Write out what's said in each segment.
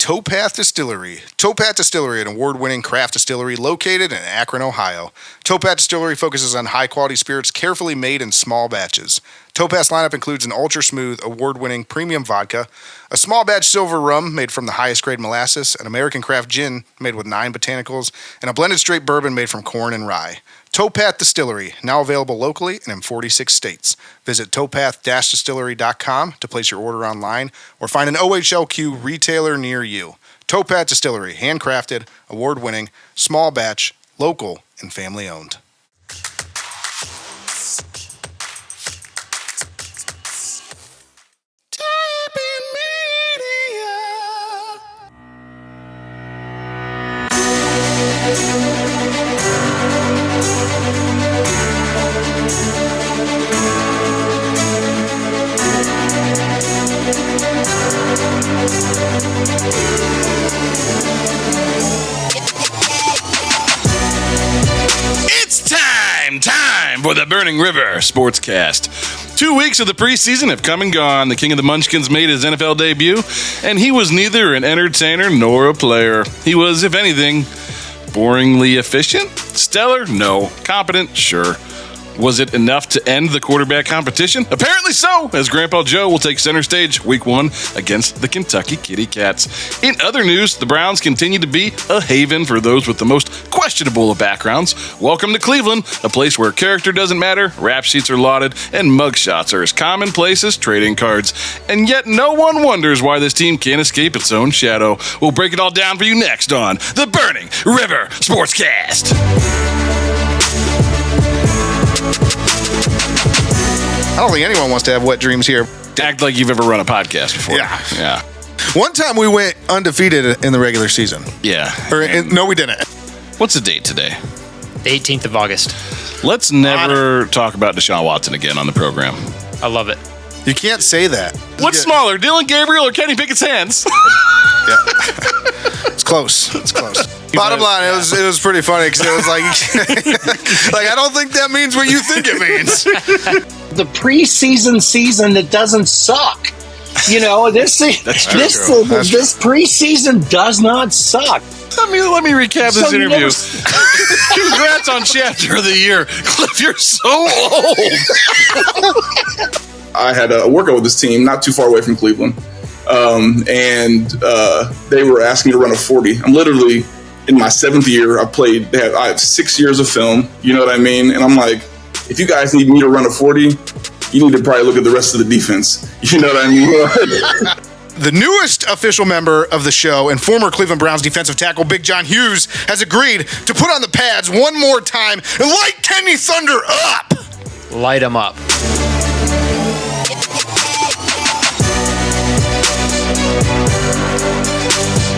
Towpath Distillery. Towpath Distillery, an award-winning craft distillery located in Akron, Ohio. Towpath Distillery focuses on high-quality spirits carefully made in small batches. Towpath's lineup includes an ultra-smooth, award-winning premium vodka, a small batch silver rum made from the highest-grade molasses, an American craft gin made with 9 botanicals, and a blended straight bourbon made from corn and rye. Towpath Distillery, now available locally and in 46 states. Visit towpath-distillery.com to place your order online or find an OHLQ retailer near you. Towpath Distillery, handcrafted, award-winning, small batch, local, and family-owned. It's time for the Burning River Sportscast. 2 weeks of the preseason have come and gone. The King of the Munchkins made his NFL debut, and he was neither an entertainer nor a player. He was, if anything, boringly efficient? Stellar? No. Competent? Sure. Was it enough to end the quarterback competition? Apparently so, as Grandpa Joe will take center stage week 1 against the Kentucky Kitty Cats. In other news, the Browns continue to be a haven for those with the most questionable of backgrounds. Welcome to Cleveland, a place where character doesn't matter, rap sheets are lauded, and mugshots are as commonplace as trading cards. And yet no one wonders why this team can't escape its own shadow. We'll break it all down for you next on the Burning River Sportscast. I don't think anyone wants to have wet dreams here. Act like you've ever run a podcast before. Yeah. One time we went undefeated in the regular season. Yeah. No, we didn't. What's the date today? The 18th of August. Let's never talk about Deshaun Watson again on the program. I love it. You can't say that. What's smaller, Dillon Gabriel or Kenny Pickett's hands? Yeah. It's close. Bottom line, it was pretty funny because it was like I don't think that means what you think it means. The preseason season that doesn't suck. You know, this preseason does not suck. Let me recap this interview. Congrats on chapter of the year. Cliff, you're so old. I had a workout with this team not too far away from Cleveland. And they were asking me to run a 40. I'm literally in my 7th year. I have 6 years of film. You know what I mean? And I'm like, if you guys need me to run a 40, you need to probably look at the rest of the defense. You know what I mean? The newest official member of the show and former Cleveland Browns defensive tackle Big John Hughes has agreed to put on the pads one more time and light Kenny Thunder up. Light him up.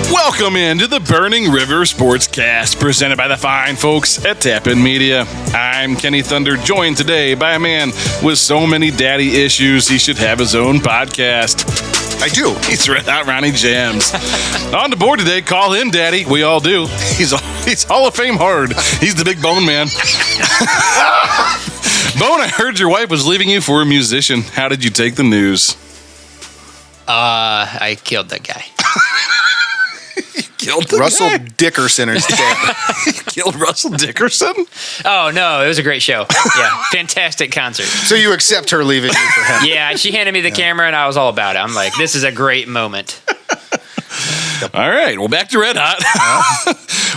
Welcome into the Burning River Sportscast, presented by the fine folks at Tapin Media. I'm Kenny Thunder, joined today by a man with so many daddy issues he should have his own podcast. I do. He's Red Hot Ronnie Jams. On the board today, call him Daddy. We all do. He's Hall of Fame hard. He's the big bone man. Bone, I heard your wife was leaving you for a musician. How did you take the news? I killed that guy. Killed the Russell guy. Dickerson is dead. You killed Russell Dickerson? Oh, no, it was a great show. Yeah, fantastic concert. So you accept her leaving you for him? Yeah, she handed me the camera, and I was all about it. I'm like, this is a great moment. All right, well, back to Red Hot.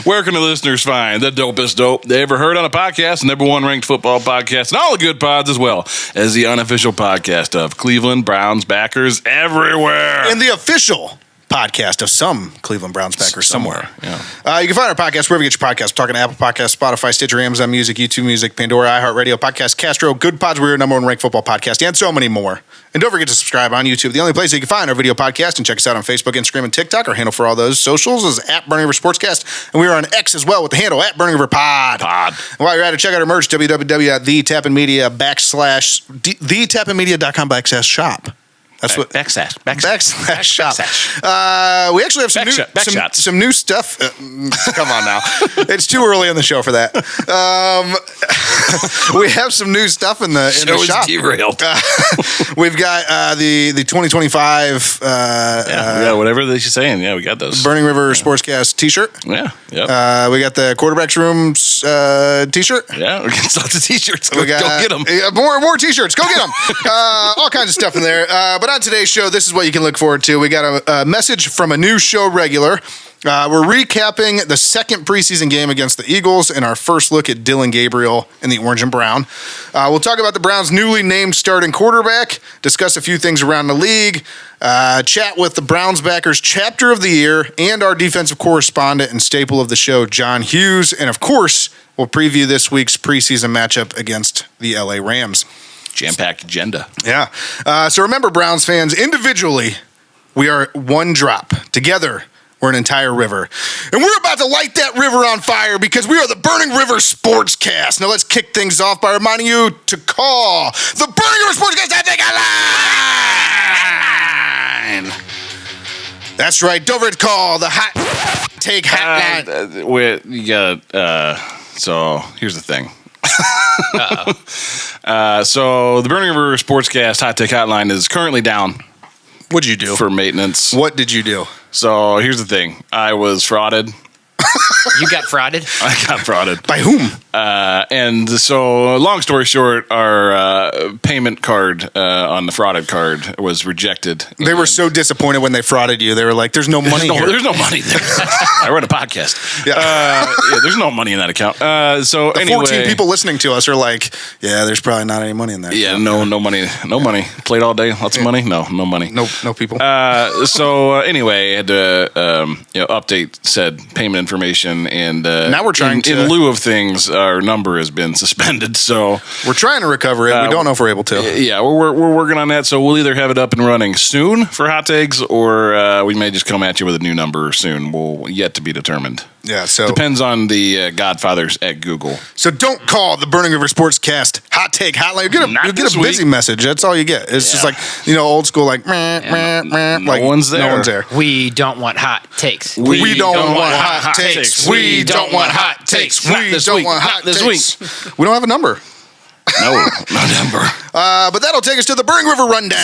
Where can the listeners find the dopest dope they ever heard on a podcast, #1 ranked football podcast, and all the good pods, as well as the unofficial podcast of Cleveland Browns backers everywhere. And the official podcast of some Cleveland Browns backers somewhere. Yeah. You can find our podcast wherever you get your podcasts. We're talking Apple Podcasts, Spotify, Stitcher, Amazon Music, YouTube Music, Pandora, iHeartRadio, Podcast Castro, Good Pods, we're your #1 ranked football podcast, and so many more. And don't forget to subscribe on YouTube. The only place you can find our video podcast, and check us out on Facebook, Instagram, and TikTok. Our handle for all those socials is @Burning River Sportscast, and we are on X as well with the handle @Burning River Pod. And while you're at it, check out our merch, www.thetapinmedia.com/shop. That's what backslash shop. We actually have some new stuff. Come on now, it's too early in the show for that. We have some new stuff in the shop. Derailed. We've got the 2025. Whatever they're saying. Yeah, we got those. Burning River Sportscast T-shirt. Yeah. Yep. We got the Quarterbacks Rooms T-shirt. Yeah, we got lots of T-shirts. Go get them. More T-shirts. Go get them. All kinds of stuff in there. But on today's show, this is what you can look forward to. We got a message from a new show regular. We're recapping the second preseason game against the Eagles and our first look at Dillon Gabriel in the orange and brown. We'll talk about the Browns' newly named starting quarterback, discuss a few things around the league, chat with the Browns backers chapter of the year, and our defensive correspondent and staple of the show, John Hughes. And of course, we'll preview this week's preseason matchup against the LA Rams. Jam-packed agenda. Yeah. So remember, Browns fans, individually, we are one drop. Together, we're an entire river. And we're about to light that river on fire because we are the Burning River Sportscast. Now let's kick things off by reminding you to call the Burning River Sportscast hotline. That's right. Don't forget to call the hot take hotline. So here's the thing. So the Burning River Sportscast Hot Take Hotline is currently down. What'd you do? For maintenance. What did you do? So here's the thing. I was frauded. You got frauded? I got frauded. By whom? And so, long story short, our payment card on the frauded card was rejected. They were so disappointed when they frauded you. They were like, there's no money here. There's no money there. I run a podcast. Yeah. There's no money in that account. So the 14 people listening to us are like, yeah, there's probably not any money in there. Yeah, no money. No money. Played all day. Lots of money. No money. No people. So anyway, I had to update said payment information, and now we're trying to, in lieu of things, our number has been suspended. So we're trying to recover it. We don't know if we're able to. Yeah, we're working on that. So we'll either have it up and running soon for hot takes, or we may just come at you with a new number soon. We'll yet to be determined. Yeah, so depends on the Godfathers at Google. So don't call the Burning River Sportscast hot take hotline. You get a busy message. That's all you get. It's just like old school, like no one's there. No one's there. We don't want hot takes. We don't want hot takes. We don't want hot takes. We don't want hot this takes. week. We don't have a number. No number. But that'll take us to the Burning River Rundown.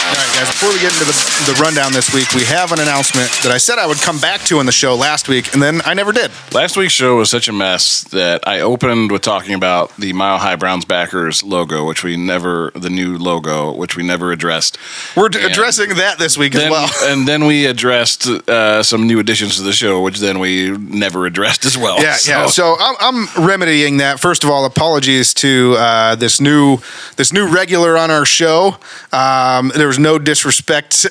All right, guys, before we get into the rundown this week, we have an announcement that I said I would come back to in the show last week, and then I never did. Last week's show was such a mess that I opened with talking about the Mile High Browns backers logo, the new logo, which we never addressed. We're addressing that this week as well. And then we addressed some new additions to the show, which then we never addressed as well. Yeah. So I'm remedying that. First of all, apologies to this new regular on our show. There was no disrespect.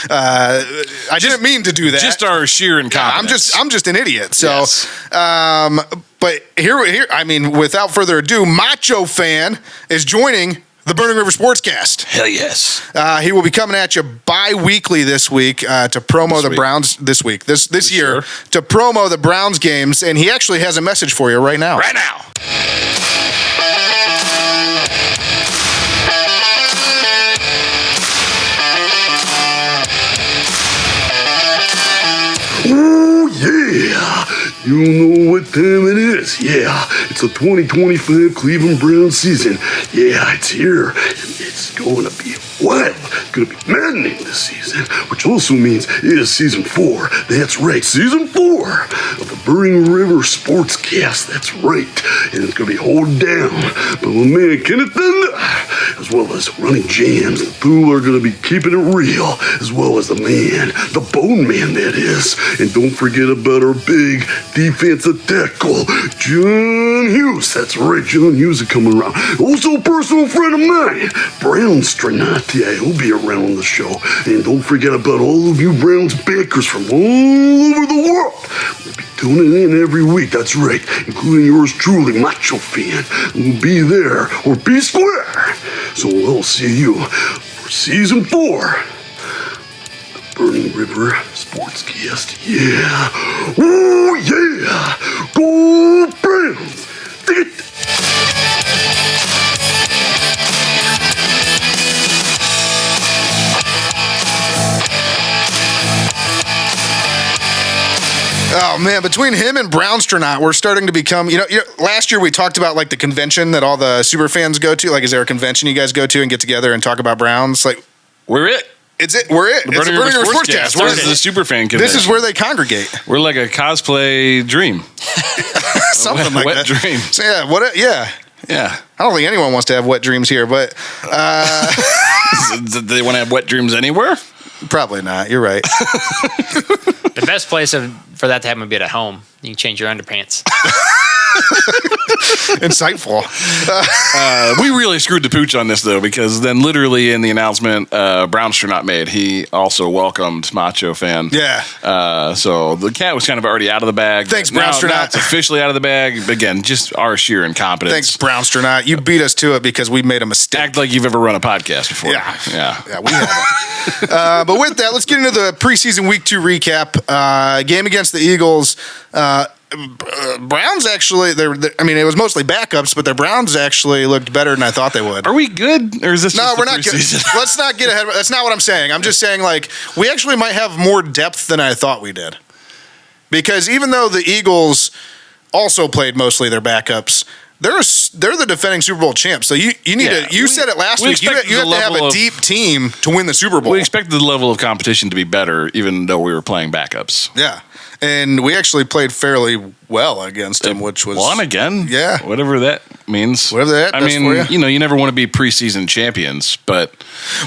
I didn't mean to do that. Just our sheer incompetence. I'm just an idiot. So, yes. But here, I mean, without further ado, Macho Fan is joining the Burning River Sportscast. Hell yes. He will be coming at you bi-weekly this week to promo the Browns this year, to promo the Browns games, and he actually has a message for you right now. Right now. Oh, yeah. You know what time it is. Yeah, it's a 2025 Cleveland Browns season. Yeah, it's here. And it's going to be wild. It's going to be maddening this season, which also means it is season 4. That's right, season 4 of the Burning River Sportscast. That's right. And it's going to be held down by my man Kenneth Thunder, as well as Running Jams. The two are going to be keeping it real, as well as the man, the Bone Man, that is. And don't forget about our big defensive tackle, John Hughes. That's right, John Hughes is coming around. Also a personal friend of mine, Brown Strinati. He'll be around the show. And don't forget about all of you Browns backers from all over the world. We'll be tuning in every week, that's right, including yours truly, Macho Fan. We'll be there, or be square. So we'll see you for season 4. Burning River Sportscast, yeah. Oh, yeah. Go Browns! between him and Brownstronot, we're starting to become, last year we talked about like the convention that all the super fans go to. Like, is there a convention you guys go to and get together and talk about Browns? Like, we're it. We're it. It's the Burning River Sportscast. This is the super fan convention. This is where they congregate. We're like a cosplay dream. Something like wet that. dream. So, Yeah. I don't think anyone wants to have wet dreams here, but Do they want to have wet dreams anywhere? probably not. You're right. The best place for that to happen would be at home. You can change your underpants. Insightful. We really screwed the pooch on this, though, because then literally in the announcement Brownstronot made, he also welcomed Macho Fan. Yeah. So the cat was kind of already out of the bag. Thanks, Now Brownstronot. it's officially out of the bag. Again, just our sheer incompetence. Thanks, Brownstronot. You beat us to it because we made a mistake. Act like you've ever run a podcast before. Yeah, we haven't. But with that, let's get into the preseason week 2 recap. Game against the Eagles. Browns actually, it was mostly backups, but their Browns actually looked better than I thought they would. Are we good, or is this? No, just we're the not good. preseason? Let's not get ahead. That's not what I'm saying. I'm just saying, like, we actually might have more depth than I thought we did. Because even though the Eagles also played mostly their backups, they're the defending Super Bowl champs. So you need to. You said it last week. You have to have a deep team to win the Super Bowl. We expected the level of competition to be better, even though we were playing backups. Yeah. And we actually played fairly well against him, which was won again. Yeah, whatever that means. Whatever that. I does mean, for you. you never want to be preseason champions, but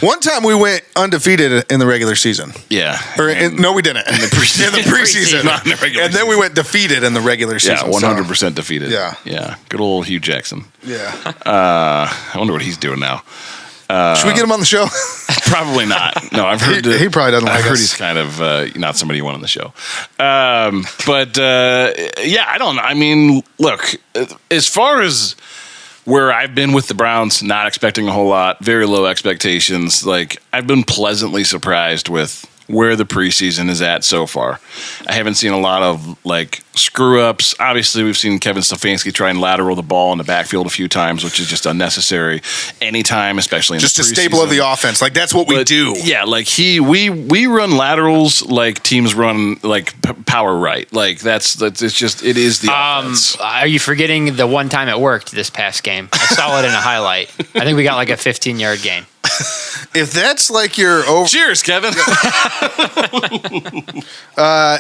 one time we went undefeated in the regular season. Yeah. No, we didn't. In the preseason, Not in the regular and then we went defeated in the regular season. Yeah, 100% defeated. Yeah. Yeah. Good old Hugh Jackson. Yeah. I wonder what he's doing now. Should we get him on the show? Probably not. No, I've heard he probably doesn't like us. I've heard he's kind of not somebody you want on the show. But I don't know. I mean, look, as far as where I've been with the Browns, not expecting a whole lot, very low expectations. Like, I've been pleasantly surprised with where the preseason is at so far. I haven't seen a lot of like screw ups. Obviously, we've seen Kevin Stefanski try and lateral the ball in the backfield a few times, which is just unnecessary anytime, especially in just the a preseason. staple of the offense. Like, that's what we do. Yeah, like we run laterals like teams run like power right. Like it's just it is the offense. Are you forgetting the one time it worked this past game? I saw it in a highlight. I think we got like a 15-yard gain. If that's like your over, Cheers, Kevin.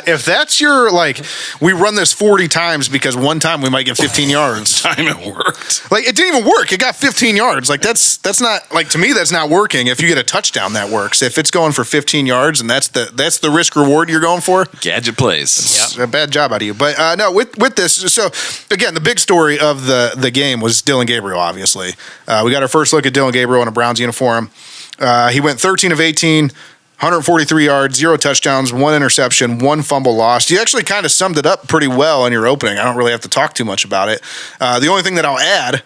if that's your like, we run this 40 times because one time we might get 15 yards. Time it worked. Like, it didn't even work. It got 15 yards. Like, that's not, like, to me, that's not working. If you get a touchdown, that works. If it's going for 15 yards and that's the risk reward you're going for, Gadget plays. it's a bad job out of you. But no, with this, so again, the big story of the game was Dillon Gabriel. Obviously, we got our first look at Dillon Gabriel in a Browns uniform. He went 13 of 18. 143 yards, 0 touchdowns, 1 interception, 1 fumble lost. You actually kind of summed it up pretty well in your opening. I don't really have to talk too much about it. The only thing that I'll add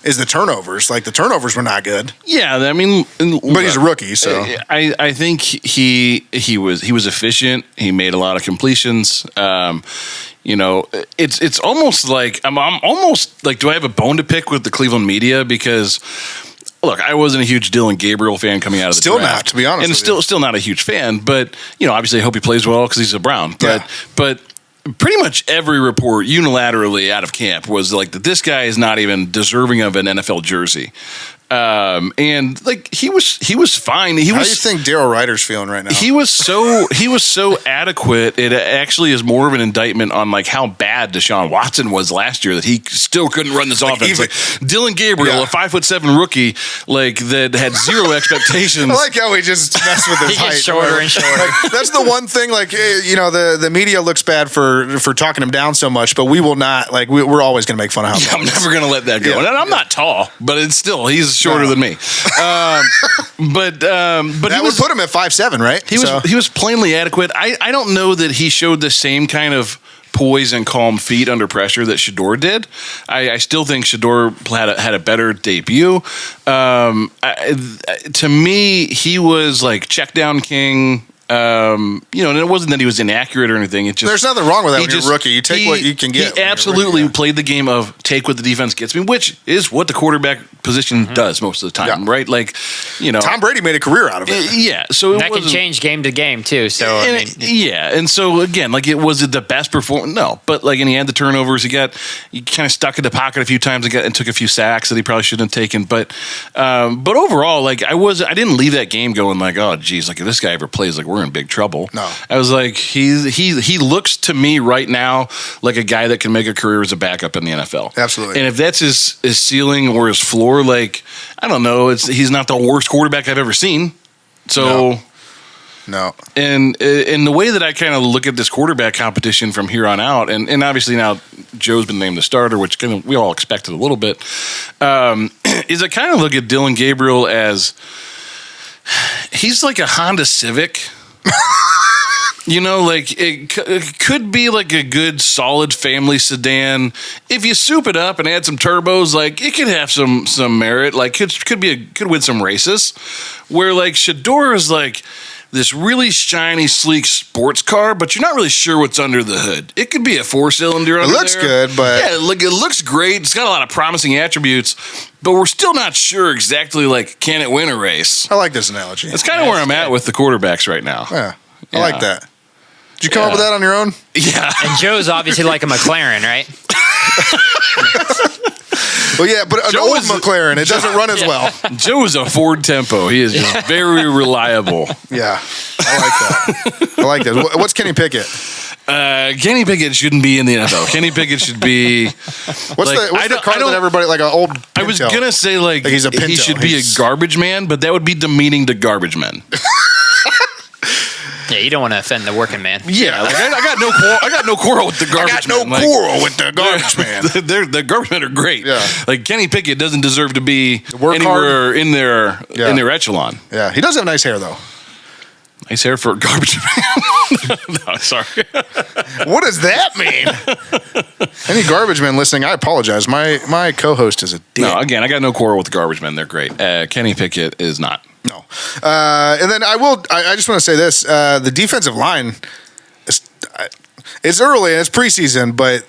is the turnovers. Like, the turnovers were not good. Yeah, I mean, but he's a rookie, so I think he was efficient. He made a lot of completions. It's almost like I'm almost like, do I have a bone to pick with the Cleveland media? Because look, I wasn't a huge Dillon Gabriel fan coming out of the Still draft. not, to be honest and with still not a huge fan. But obviously, I hope he plays well because he's a Brown. Yeah. But pretty much every report unilaterally out of camp was like that this guy is not even deserving of an NFL jersey. And like he was fine. How do you think Darryl Ryder's feeling right now? He was so adequate. It actually is more of an indictment on like how bad Deshaun Watson was last year that he still couldn't run this offense. Like Dillon Gabriel, a 5'7" rookie, like that had 0 expectations. I like how he just messed with his He height. gets shorter and shorter. Like, that's the one thing. Like, the media looks bad for talking him down so much, but we will not. Like, we're always going to make fun of how. I'm never going to let that go. Yeah. And I'm not tall, but it's still he's shorter than me. But that would put him at 5'7", right? He was plainly adequate. I don't know that he showed the same kind of poise and calm feet under pressure that Shador did. I still think Shador had a better debut. To me, he was like check down king. And it wasn't that he was inaccurate or anything. It just There's nothing wrong with that when you're a rookie. You take what you can get. He absolutely played the game of take what the defense gets me, which is what the quarterback position does most of the time, right? Like, Tom Brady made a career out of it. Yeah, so that can change game to game too. So and so again, like, was it the best performance? No, but like, and he had the turnovers. He kind of stuck in the pocket a few times and took a few sacks that he probably shouldn't have taken. But overall, like, I didn't leave that game going like, oh geez, like if this guy ever plays, like we're in big trouble. No, I was like, he looks to me right now like a guy that can make a career as a backup in the NFL. Absolutely. And if that's his ceiling or his floor, like, I don't know, he's not the worst quarterback I've ever seen. So. No. And the way that I kind of look at this quarterback competition from here on out, and obviously now Joe's been named the starter, which we all expected a little bit, is I kind of look at Dillon Gabriel as he's like a Honda Civic. Like it could be like a good, solid family sedan. If you soup it up and add some turbos, like it could have some merit. Like could win some races. Where like Shador is like this really shiny, sleek sports car, but you're not really sure what's under the hood. It could be a 4-cylinder. It looks good, but yeah, it looks great. It's got a lot of promising attributes, but we're still not sure exactly like can it win a race. I like this analogy. That's kind of where I'm at with the quarterbers right now. Yeah, I like that. Did you come up with that on your own? Yeah. And Joe's obviously like a McLaren, right? Well, yeah, but an old McLaren, it doesn't run as well. Joe is a Ford Tempo. He is just very reliable. Yeah, I like that. What's Kenny Pickett? Kenny Pickett shouldn't be in the NFL. Kenny Pickett should be. What's the car that everybody like an old? Pinto. I was gonna say like he's a Pinto. He should be a garbage man, but that would be demeaning to garbage men. Yeah, you don't want to offend the working man. Yeah, like I got no quarrel with the garbage man. Quarrel with the garbage man. The garbage men are great. Yeah. Like Kenny Pickett doesn't deserve to be anywhere in their echelon. Yeah, he does have nice hair though. Nice hair for a garbage man. No, sorry. What does that mean? Any garbage men listening, I apologize. My co-host is a dick. No, again, I got no quarrel with the garbage men. They're great. Kenny Pickett is not. No. And then I just want to say this. The defensive line, it's early and it's preseason, but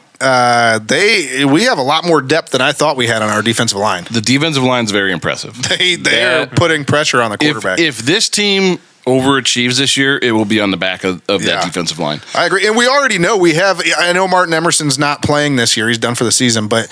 we have a lot more depth than I thought we had on our defensive line. The defensive line is very impressive. They are putting pressure on the quarterback. If this team overachieves this year, it will be on the back of that defensive line. I agree. And we already know I know Martin Emerson's not playing this year. He's done for the season, but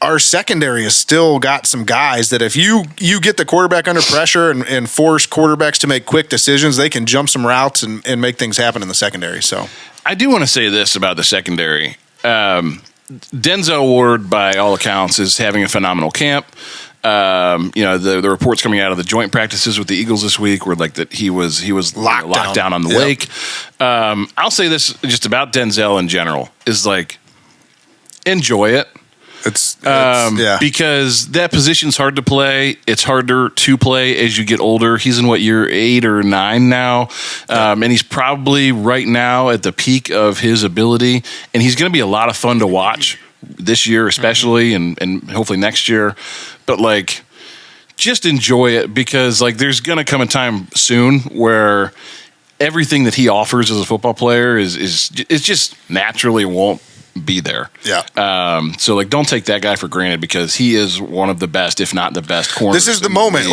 our secondary has still got some guys that if you get the quarterback under pressure and force quarterbacks to make quick decisions, they can jump some routes and make things happen in the secondary. So I do want to say this about the secondary. Denzel Ward, by all accounts, is having a phenomenal camp. The reports coming out of the joint practices with the Eagles this week were like that he was locked down on the lake. I'll say this just about Denzel in general is like enjoy it. It's because that position's hard to play. It's harder to play as you get older. He's in year 8 or 9 now, and he's probably right now at the peak of his ability. And he's going to be a lot of fun to watch this year, especially, and hopefully next year. But like, just enjoy it because like there's going to come a time soon where everything that he offers as a football player is just naturally won't be there. Yeah. So like, don't take that guy for granted because he is one of the best, if not the best corners. This is the moment.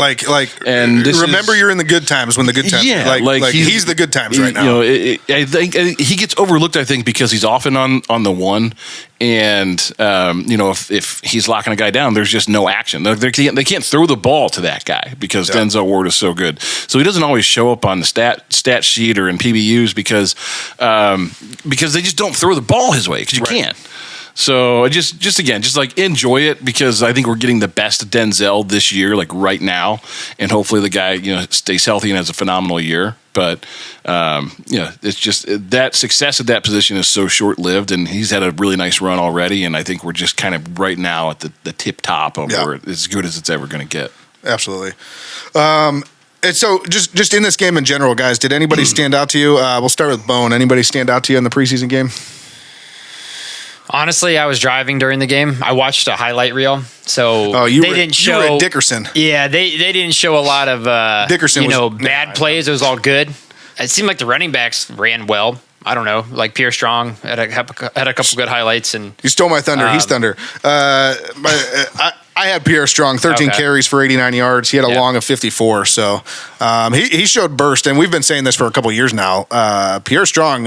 And remember, you're in the good times when the good times. Yeah. Like he's the good times right now. I think he gets overlooked. I think because he's often on the one, and if he's locking a guy down, there's just no action. They can't throw the ball to that guy because Denzel Ward is so good. So he doesn't always show up on the stat sheet or in PBUs because they just don't throw the ball his way because you can't. So just like enjoy it because I think we're getting the best Denzel this year, like right now, and hopefully the guy stays healthy and has a phenomenal year. But it's just that success at that position is so short lived, and he's had a really nice run already. And I think we're just kind of right now at the tip top of where it's as good as it's ever going to get. Absolutely. And so just in this game in general, guys, did anybody stand out to you? We'll start with Bone. Anybody stand out to you in the preseason game? Honestly, I was driving during the game. I watched a highlight reel. So you they were, didn't you show were at Dickerson. Yeah, they didn't show a lot of Dickerson bad plays. It was all good. It seemed like the running backs ran well. I don't know, like Pierre Strong had a couple good highlights, and You stole my thunder. He's thunder. I had Pierre Strong, 13 Okay. carries for 89 yards. He had a long of 54. So he showed burst, and we've been saying this for a couple of years now. Pierre Strong,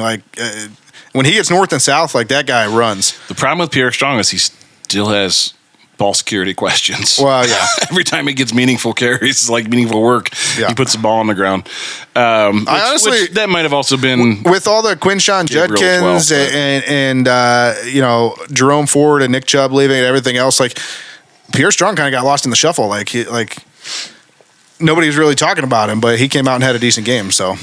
when he gets north and south, like that guy runs. The problem with Pierre Strong is he still has ball security questions. Well, yeah. Every time he gets meaningful carries, like meaningful work, Yeah. he puts the ball on the ground. Honestly, that might have also been with all the Quinshawn Gabriel as well, Judkins but- and Jerome Ford and Nick Chubb leaving and everything else, like Pierre Strong kind of got lost in the shuffle. Like nobody's really talking about him, but he came out and had a decent game. So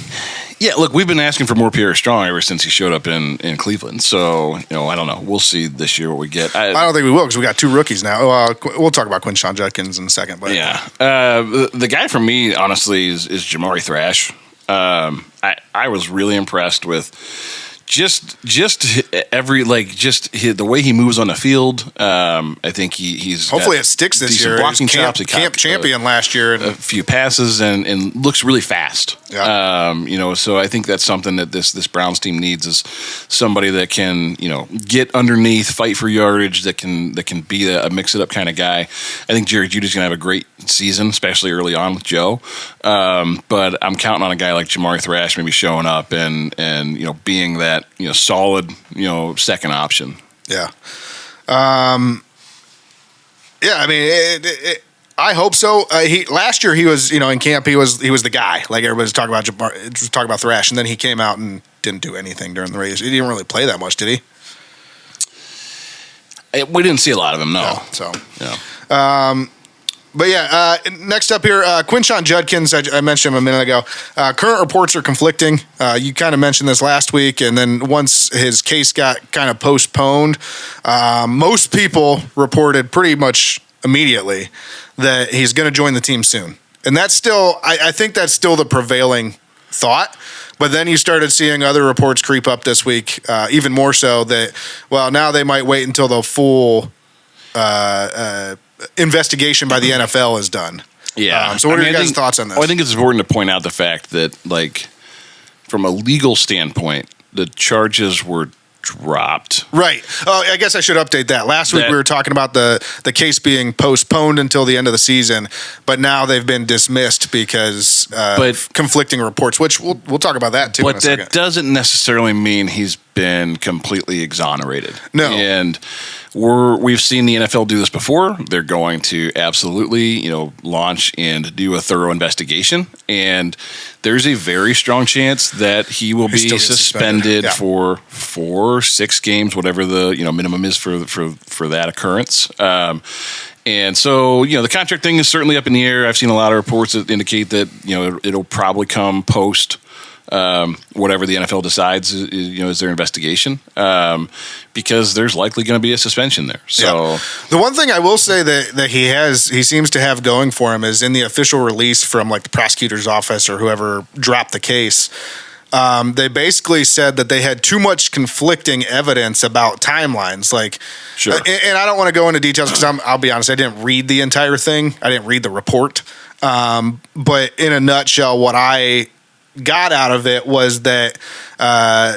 Yeah, look, we've been asking for more Pierre Strong ever since he showed up in Cleveland. So, I don't know. We'll see this year what we get. I don't think we will because we got two rookies now. We'll talk about Quinshawn Judkins in a second. But Yeah. The guy for me, honestly, is Jamari Thrash. I was really impressed with just the way he moves on the field. I think he's hopefully got it sticks this decent year. blocking He's chops. He camp caught champion last year. a few passes and looks really fast. Yeah. So I think that's something that this Browns team needs is somebody that can, get underneath, fight for yardage, that can be a mix it up kind of guy. I think Jerry Jeudy's going to have a great season, especially early on with Joe. But I'm counting on a guy like Jamari Thrash maybe showing up and being that, solid, second option. Yeah. Yeah, I mean, I hope so. Last year he was, in camp he was the guy. Like everybody's talking about Thrash, and then he came out and didn't do anything during the race. He didn't really play that much, did he? We didn't see a lot of him, no. Yeah, so. Yeah. But yeah, next up here, Quinshawn Judkins, I mentioned him a minute ago. Current reports are conflicting. You kind of mentioned this last week, and then once his case got kind of postponed, most people reported pretty much immediately that he's going to join the team soon. And that's still, I think that's still the prevailing thought. But then you started seeing other reports creep up this week, even more so that, now they might wait until the full investigation by the NFL is done. Yeah. So what are your guys' thoughts on this? Well, I think it's important to point out the fact that, from a legal standpoint, the charges were dropped. Right. Oh, I guess I should update that. Last week we were talking about the case being postponed until the end of the season, but now they've been dismissed because conflicting reports, which we'll talk about that too in a But second. that doesn't necessarily mean he's been completely exonerated. No. And we've seen the NFL do this before. They're going to absolutely, launch and do a thorough investigation. And there's a very strong chance that he will be still gets suspended Yeah. for 4-6 games, whatever the minimum is for that occurrence. And so, the contract thing is certainly up in the air. I've seen a lot of reports that indicate that, it'll probably come post whatever the NFL decides is their investigation, because there's likely going to be a suspension there. So the one thing I will say that he seems to have going for him is in the official release from the prosecutor's office or whoever dropped the case. They basically said that they had too much conflicting evidence about timelines. Sure. And I don't want to go into details because I'll be honest, I didn't read the entire thing. I didn't read the report. But in a nutshell, what I got out of it was that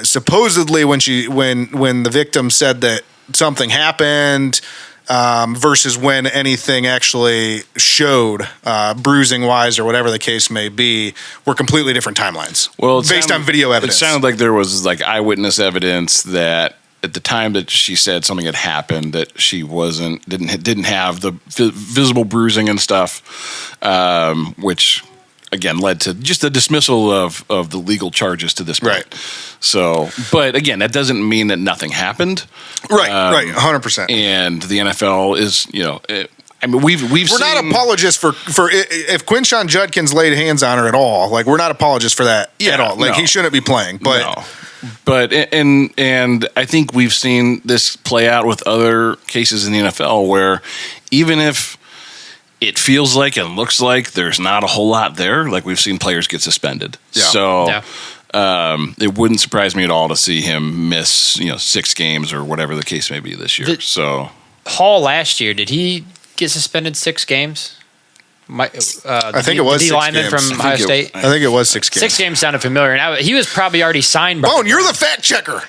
supposedly when the victim said that something happened versus when anything actually showed bruising wise or whatever the case may be were completely different timelines. Well, based on video evidence. It sounded like there was eyewitness evidence that at the time that she said something had happened, that she didn't have the visible bruising and stuff, which again led to just the dismissal of the legal charges to this point. Right. So, but again, that doesn't mean that nothing happened. Right, 100%. And the NFL is, we're We're not apologists for if Quinshawn Judkins laid hands on her at all. We're not apologists for that at all. no. He shouldn't be playing. But No. But and I think we've seen this play out with other cases in the NFL where even if it feels like and looks like there's not a whole lot there, we've seen players get suspended. Yeah. So it wouldn't surprise me at all to see him miss 6 games or whatever the case may be this year. So Hall last year, did he get suspended 6 games? I think it was the 6 lineman games. from Ohio State. I think it was 6 games. 6 games sounded familiar. And he was probably already signed. Bone, you're the fact checker.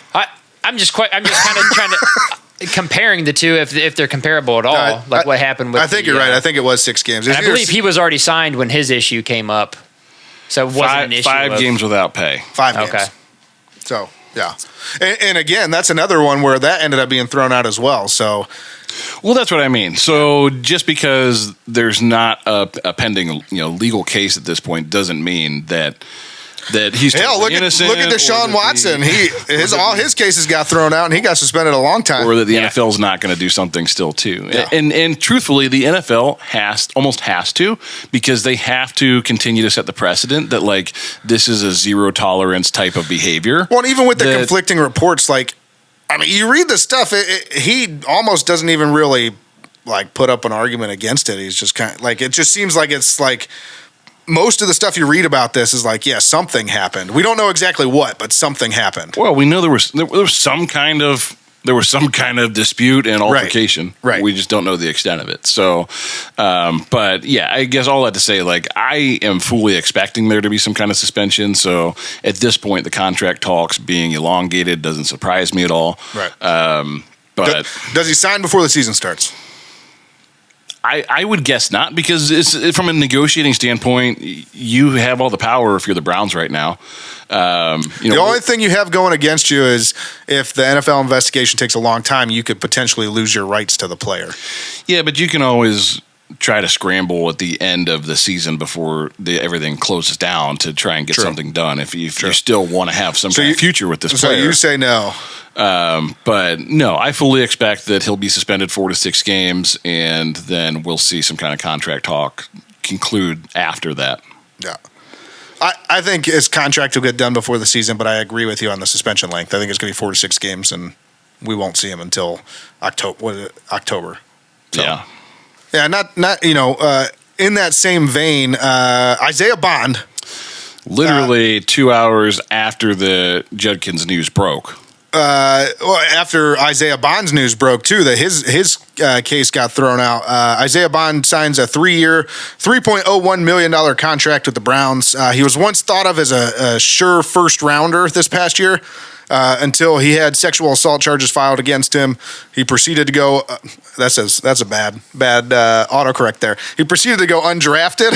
I'm just kind of trying to comparing the two if they're comparable at all. What happened with? I think you're right. I think it was 6 games. And I believe he was already signed when his issue came up. So it wasn't an issue. 5 games without pay. 5 games. Okay. So yeah, and again, that's another one where that ended up being thrown out as well. So. Well, that's what I mean. So just because there's not a pending, legal case at this point doesn't mean that he's innocent. Look at Deshaun Watson. All his cases got thrown out, and he got suspended a long time. Or that the NFL's not going to do something still too. Yeah. And truthfully, the NFL almost has to, because they have to continue to set the precedent that this is a zero tolerance type of behavior. Well, and even with the conflicting reports, you read the stuff. He almost doesn't even really put up an argument against it. He's just kind of it just seems like it's most of the stuff you read about this is something happened. We don't know exactly what, but something happened. Well, we know there was some kind of dispute and altercation. Right. We just don't know the extent of it. So, but yeah, I guess all that to say, I am fully expecting there to be some kind of suspension. So at this point, the contract talks being elongated doesn't surprise me at all. Right. But does he sign before the season starts? I would guess not, because from a negotiating standpoint, you have all the power if you're the Browns right now. The only thing you have going against you is if the NFL investigation takes a long time, you could potentially lose your rights to the player. Yeah, but you can always try to scramble at the end of the season before everything closes down to try and get something done if you still want to have some kind of future with this player. So you say no. But no, I fully expect that he'll be suspended 4 to 6 games, and then we'll see some kind of contract talk conclude after that. Yeah. I think his contract will get done before the season, but I agree with you on the suspension length. I think it's going to be 4 to 6 games, and we won't see him until October. So. Yeah. Yeah, not in that same vein, Isaiah Bond. Literally 2 hours after the Judkins news broke. After Isaiah Bond's news broke too, that his case got thrown out. Isaiah Bond signs a 3-year, $3.01 million contract with the Browns. He was once thought of as a sure first rounder this past year. Until he had sexual assault charges filed against him. He proceeded to go. That's a bad autocorrect there. He proceeded to go undrafted.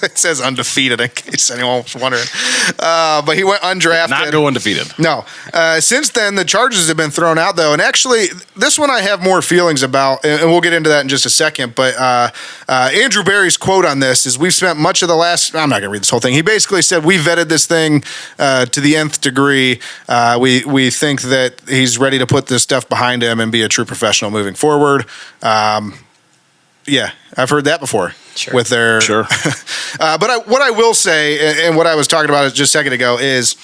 It says undefeated in case anyone was wondering. But he went undrafted. Not go undefeated. No. Since then, the charges have been thrown out, though. And actually, this one I have more feelings about, and we'll get into that in just a second. But Andrew Barry's quote on this is, we've spent much of the last, I'm not going to read this whole thing. He basically said, we vetted this thing to the nth degree. We think that he's ready to put this stuff behind him and be a true professional moving forward. Yeah, I've heard that before. Sure. With their Sure. But what I will say, and what I was talking about just a second ago, is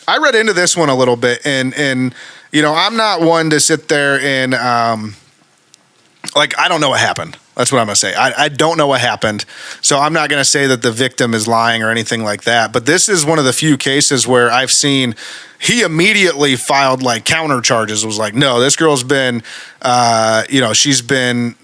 I read into this one a little bit, and I'm not one to sit there and I don't know what happened. That's what I'm going to say. I don't know what happened. So I'm not going to say that the victim is lying or anything like that. But this is one of the few cases where I've seen he immediately filed counter charges. Was like, no, this girl's been, she's been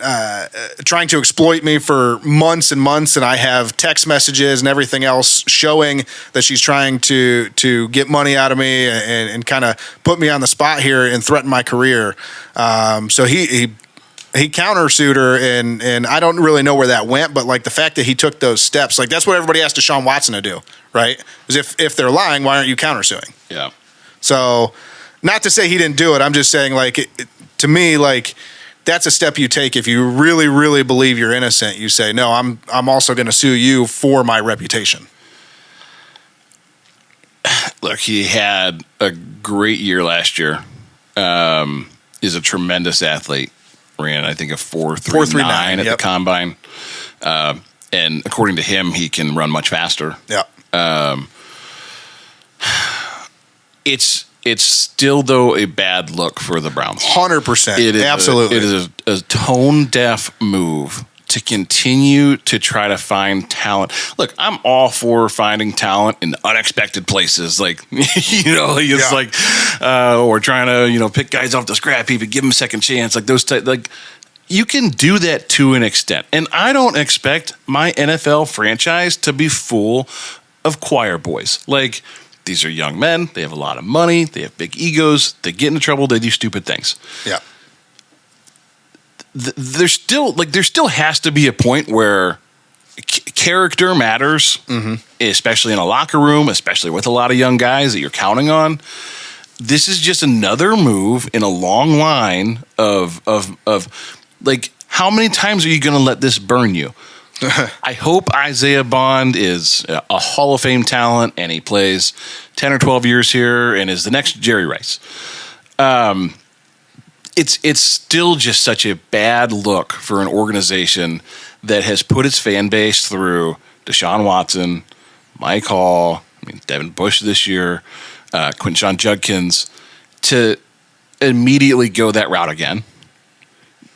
trying to exploit me for months and months. And I have text messages and everything else showing that she's trying to get money out of me and kind of put me on the spot here and threaten my career. So he countersued her, and I don't really know where that went, but the fact that he took those steps, that's what everybody asked Deshaun Watson to do, right? Because if they're lying, why aren't you countersuing? Yeah. So, not to say he didn't do it. I'm just saying, to me, that's a step you take if you really, really believe you're innocent. You say, no, I'm also going to sue you for my reputation. Look, he had a great year last year. Is a tremendous athlete. Ran, I think, a 4.39 at the combine. And according to him, he can run much faster. Yeah. It's still, though, a bad look for the Browns. 100%. It is absolutely. It is a tone-deaf move to continue to try to find talent. Look, I'm all for finding talent in unexpected places, or trying to pick guys off the scrap heap and give them a second chance, those type. you can do that to an extent. And I don't expect my NFL franchise to be full of choir boys. Like, these are young men. They have a lot of money. They have big egos. They get into trouble. They do stupid things. Yeah. There still has to be a point where character matters, especially in a locker room, especially with a lot of young guys that you're counting on. This is just another move in a long line of like, how many times are you going to let this burn you? I hope Isaiah Bond is a Hall of Fame talent and he plays 10 or 12 years here and is the next Jerry Rice. It's still just such a bad look for an organization that has put its fan base through Deshaun Watson, Mike Hall, Devin Bush this year, Quinshon Judkins, to immediately go that route again.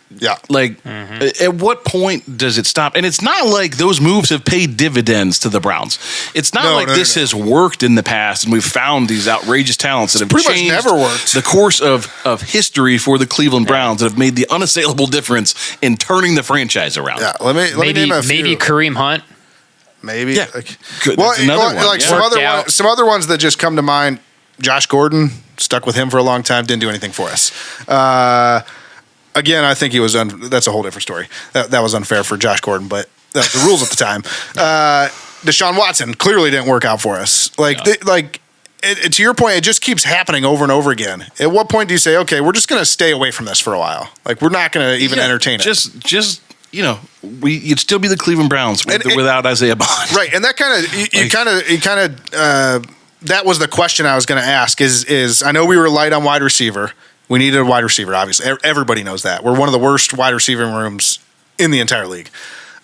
Yeah. Like, at what point does it stop? And it's not like those moves have paid dividends to the Browns. It's not this has worked in the past and we've found these outrageous talents that have pretty changed much never worked. the course of history for the Cleveland Browns that have made the unassailable difference in turning the franchise around. Yeah. Let me name a few. Maybe Kareem Hunt. Maybe. Yeah. Good. That's another one. Like Yeah. some other ones that just come to mind. Josh Gordon, stuck with him for a long time, didn't do anything for us. Again, I think he was that's a whole different story. That was unfair for Josh Gordon, but that was the rules at the time. Deshaun Watson clearly didn't work out for us. To your point, it just keeps happening over and over again. At what point do you say, okay, we're just going to stay away from this for a while? Like, we're not going to even entertain it. Just you'd still be the Cleveland Browns without Isaiah Bond. Right, and that that was the question I was going to ask is I know we were light on wide receiver. We needed a wide receiver, obviously. Everybody knows that. We're one of the worst wide receiving rooms in the entire league.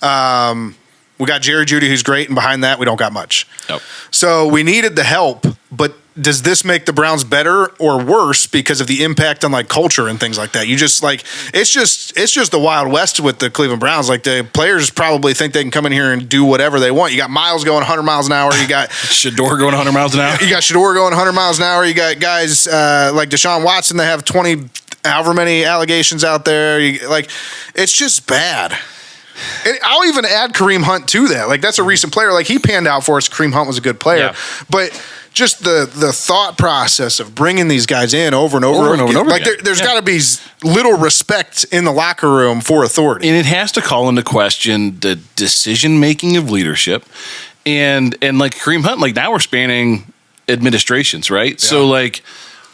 We got Jerry Jeudy, who's great, and behind that, we don't got much. Nope. So we needed the help, but does this make the Browns better or worse because of the impact on like culture and things like that? You just like it's just the Wild West with the Cleveland Browns. Like, the players probably think they can come in here and do whatever they want. You got Miles going 100 miles an hour. You got Shador going 100 miles an hour. You got Shador going 100 miles an hour. You got guys like Deshaun Watson that have 20 however many allegations out there. It's just bad. And I'll even add Kareem Hunt to that. Like, that's a recent player. Like, he panned out for us. Kareem Hunt was a good player. Yeah. But just the thought process of bringing these guys in over and over again. Like, there's got to be little respect in the locker room for authority. And it has to call into question the decision-making of leadership. And like Kareem Hunt, like, now we're spanning administrations, right? Yeah. So, like,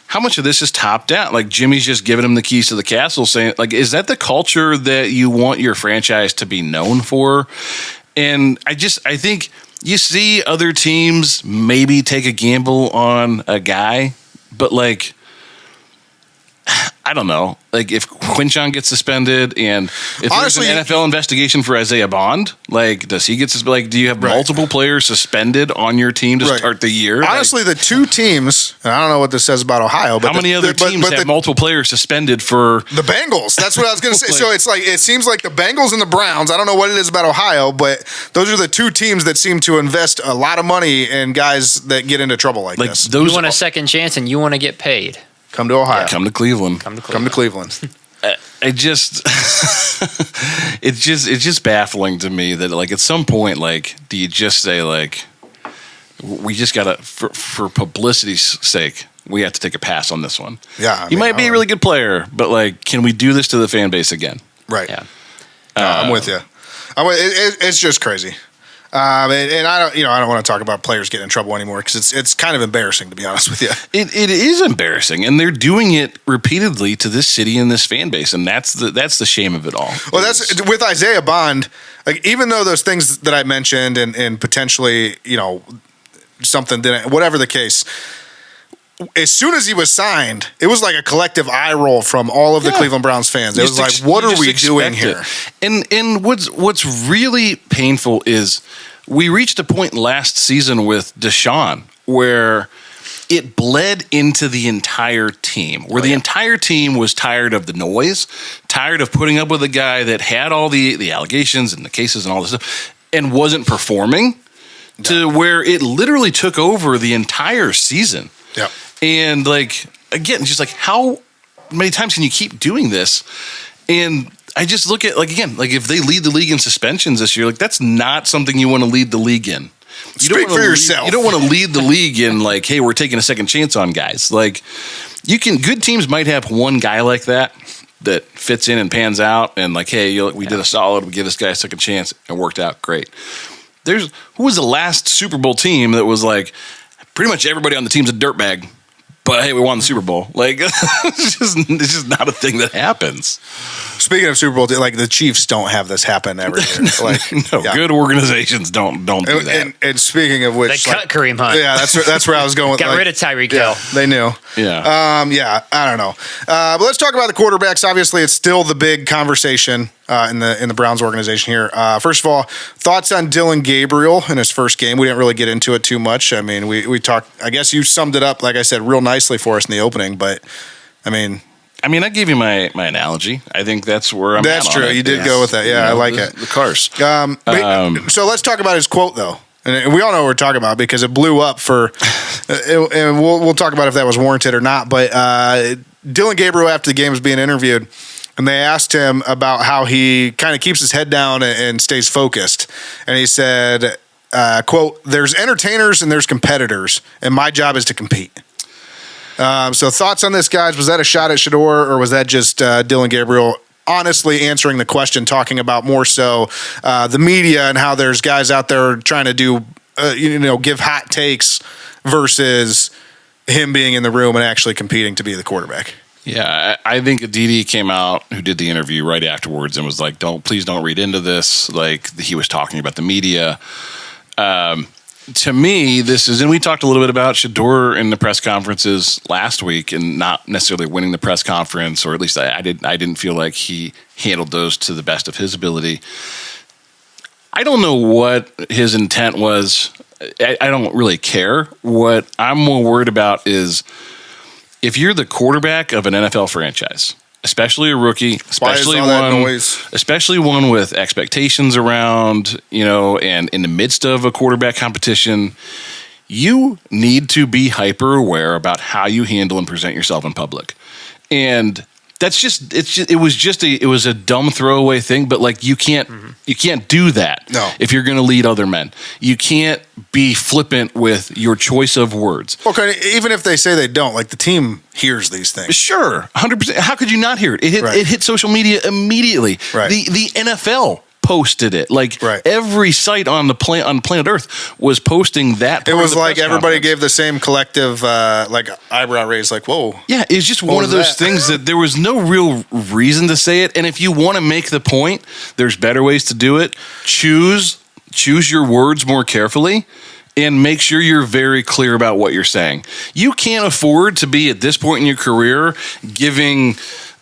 how much of this is top down? Like, Jimmy's just giving him the keys to the castle, saying, like, is that the culture that you want your franchise to be known for? And I think you see other teams maybe take a gamble on a guy, but, like, I don't know. Like, if Quinshon gets suspended and if honestly, there's an NFL investigation for Isaiah Bond, like, does he get suspended? Like, do you have multiple players suspended on your team to start the year? Honestly, the two teams, and I don't know what this says about Ohio, but how many other teams have multiple players suspended for the Bengals? That's what I was going to say. So it's like, it seems like the Bengals and the Browns, I don't know what it is about Ohio, but those are the two teams that seem to invest a lot of money in guys that get into trouble like this. You want a second chance and you want to get paid. Come to Ohio. Yeah. Come to Cleveland. Come to Cleveland. It's just baffling to me that, like, at some point, like, do you just say, like, we just gotta, for publicity's sake, we have to take a pass on this one. Yeah, he might be a really good player, but, like, can we do this to the fan base again? Right. Yeah. I'm with you. It's just crazy. And I don't want to talk about players getting in trouble anymore because it's kind of embarrassing, to be honest with you. It is embarrassing, and they're doing it repeatedly to this city and this fan base, and that's the shame of it all. Well, that's with Isaiah Bond. Like, even though those things that I mentioned and potentially, something didn't, whatever the case. As soon as he was signed, it was like a collective eye roll from all of the Cleveland Browns fans. It was like, what are we doing here? And what's really painful is we reached a point last season with Deshaun where it bled into the entire team, where the entire team was tired of the noise, tired of putting up with a guy that had all the allegations and the cases and all this stuff and wasn't performing to where it literally took over the entire season. Yeah. And, like, again, just like, how many times can you keep doing this? And I just look at, like, again, like if they lead the league in suspensions this year, like that's not something you want to lead the league in. Speak for yourself. You don't want to lead the league in like, hey, we're taking a second chance on guys. Like good teams might have one guy like that fits in and pans out and like, hey, we did a solid, we give this guy a second chance and it worked out great. Who was the last Super Bowl team that was like, pretty much everybody on the team's a dirtbag, but hey, we won the Super Bowl. Like, it's just not a thing that happens. Speaking of Super Bowl, like the Chiefs don't have this happen every year. Like, good organizations don't do that. And speaking of which, they cut Kareem Hunt. Yeah, that's where I was going with. Got rid of Tyreek Hill. They knew. Yeah. I don't know. But let's talk about the quarterbacks. Obviously, it's still the big conversation in the Browns organization here. First of all, thoughts on Dillon Gabriel in his first game. We didn't really get into it too much. I mean, we talked. I guess you summed it up, like I said, real nicely for us in the opening. But I mean, I gave you my analogy. I think that's where I'm. That's true. You did go with that. Yeah, I like it. The cars. So let's talk about his quote though. And we all know what we're talking about because it blew up for, and we'll talk about if that was warranted or not. But Dillon Gabriel, after the game, was being interviewed, and they asked him about how he kind of keeps his head down and stays focused. And he said, quote, "There's entertainers and there's competitors, and my job is to compete." So thoughts on this, guys? Was that a shot at Shedeur, or was that just Dillon Gabriel honestly answering the question, talking about more so the media and how there's guys out there trying to do, give hot takes versus him being in the room and actually competing to be the quarterback? Yeah, I think Aditi came out, who did the interview right afterwards, and was like, please don't read into this. Like, he was talking about the media. To me, and we talked a little bit about Shedeur in the press conferences last week and not necessarily winning the press conference, or at least I didn't feel like he handled those to the best of his ability. I don't know what his intent was. I don't really care. What I'm more worried about is if you're the quarterback of an NFL franchise, especially a rookie, especially one with expectations around, and in the midst of a quarterback competition, you need to be hyper aware about how you handle and present yourself in public. And it was a dumb throwaway thing, but like you can't do that. No. If you're going to lead other men. You can't be flippant with your choice of words. Okay, even if they say they don't, like the team hears these things. Sure, 100%. How could you not hear it? It hit social media immediately. Right. The NFL posted it. Like every site on planet Earth was posting that. It was like everybody gave the same collective eyebrow raise, like, whoa. Yeah, it's just one of those things that there was no real reason to say it. And if you want to make the point, there's better ways to do it. Choose your words more carefully and make sure you're very clear about what you're saying. You can't afford to be at this point in your career giving